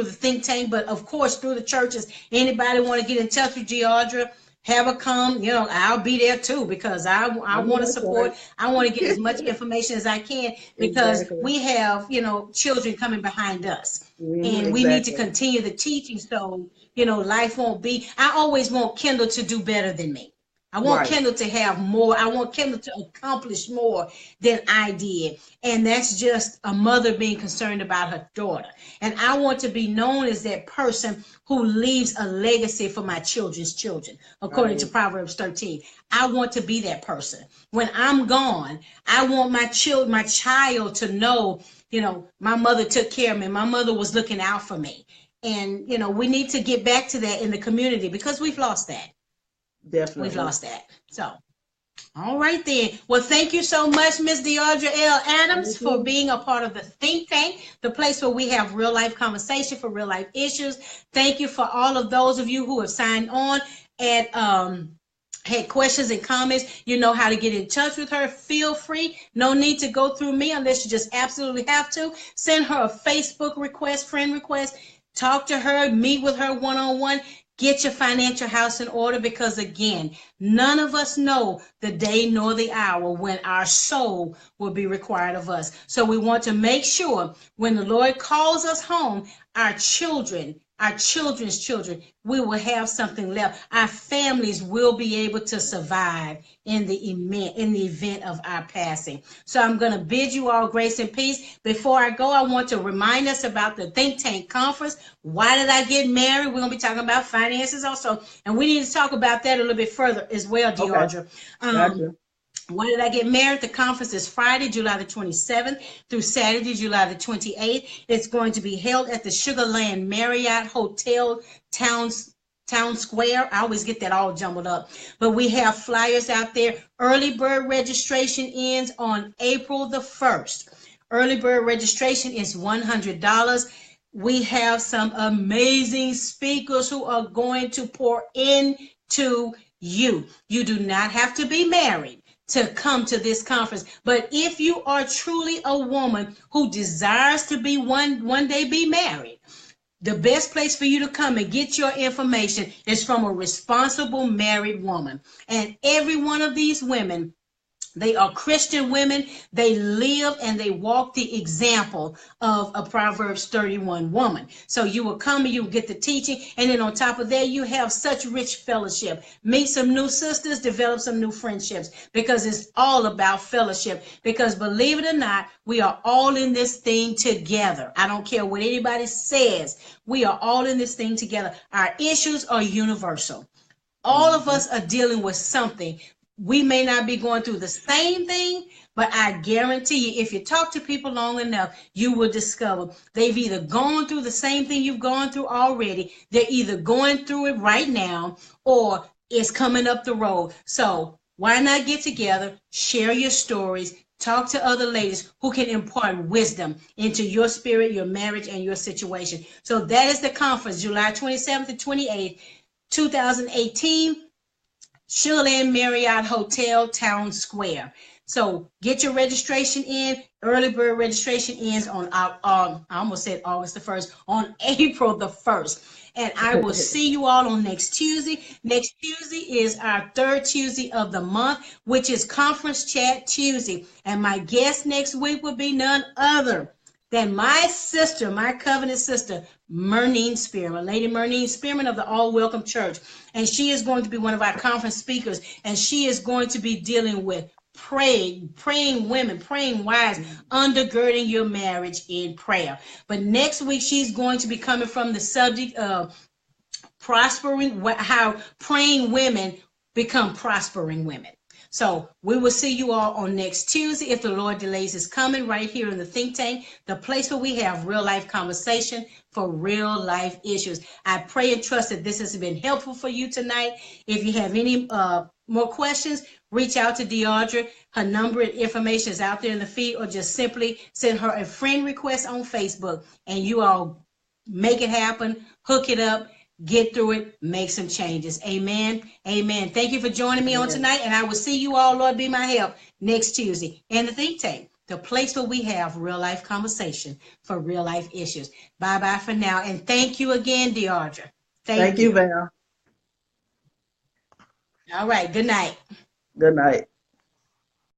the think tank, but of course through the churches. Anybody want to get in touch with Deordre? have her come, I'll be there too, because I I know want to that's support. I want to get as much right. information as I can, because Exactly. we have, children coming behind us, and we need to Exactly. continue the teaching. So, life won't be, I always want Kendall to do better than me. I want Right. Kendall to have more. I want Kendall to accomplish more than I did. And that's just a mother being concerned about her daughter. And I want to be known as that person who leaves a legacy for my children's children, according to Right. Proverbs 13. I want to be that person. When I'm gone, I want my child to know, my mother took care of me. My mother was looking out for me. And, we need to get back to that in the community, because we've lost that. We've Definitely. lost that. So, all right then. Well, thank you so much, Miss Deordre L. Adams, Thank for you. being a part of the think tank, the place where we have real life conversation for real life issues. Thank you for all of those of you who have signed on and had questions and comments. You know how to get in touch with her. Feel free. No need to go through me unless you just absolutely have to. Send her a Facebook request, friend request. Talk to her, meet with her one-on-one. Get your financial house in order, because again, none of us know the day nor the hour when our soul will be required of us. So we want to make sure when the Lord calls us home, our children, our children's children, we will have something left. Our families will be able to survive in the event of our passing. So I'm going to bid you all grace and peace. Before I go, I want to remind us about the Think Tank Conference. Why did I get married? We're going to be talking about finances also, and we need to talk about that a little bit further as well, Okay. Deordre. Gotcha. Why did I get married? The conference is Friday, July the 27th through Saturday, July the 28th. It's going to be held at the Sugarland Marriott Hotel, Town Square. I always get that all jumbled up. But we have flyers out there. Early bird registration ends on April the 1st. Early bird registration is $100. We have some amazing speakers who are going to pour into you. You do not have to be married to come to this conference. But if you are truly a woman who desires to be one day be married, the best place for you to come and get your information is from a responsible married woman. And every one of these women, they are Christian women. They live and they walk the example of a Proverbs 31 woman. So you will come and you will get the teaching. And then on top of that, you have such rich fellowship. Meet some new sisters, develop some new friendships, because it's all about fellowship. Because believe it or not, we are all in this thing together. I don't care what anybody says. We are all in this thing together. Our issues are universal. All of Mhm. us are dealing with something. We may not be going through the same thing, but I guarantee you, if you talk to people long enough, you will discover they've either gone through the same thing you've gone through already, they're either going through it right now, or it's coming up the road. So why not get together, share your stories, talk to other ladies who can impart wisdom into your spirit, your marriage, and your situation. So that is the conference, July 27th to 28th, 2018. Sugarland Marriott Hotel, Town Square. So get your registration in. Early bird registration ends on, I almost said August the 1st, on April the 1st. And I will see you all on next Tuesday. Next Tuesday is our third Tuesday of the month, which is Conference Chat Tuesday. And my guest next week will be none other than my sister, my covenant sister, Mernine Spearman, Lady Mernine Spearman of the All Welcome Church. And she is going to be one of our conference speakers. And she is going to be dealing with praying women, praying wives, undergirding your marriage in prayer. But next week, she's going to be coming from the subject of prospering, how praying women become prospering women. So we will see you all on next Tuesday, if the Lord delays his coming, right here in the think tank, the place where we have real life conversation for real life issues. I pray and trust that this has been helpful for you tonight. If you have any more questions, reach out to Deordre. Her number and information is out there in the feed, or just simply send her a friend request on Facebook, and you all make it happen, hook it up, get through it, make some changes. Amen. Amen. Thank you for joining me on Amen. tonight, and I will see you all, Lord be my help, next Tuesday in the think tank, the place where we have real life conversation for real life issues. Bye bye for now, and thank you again, Deordre. Thank Thank you, you. Val. All right. Good night. Good night.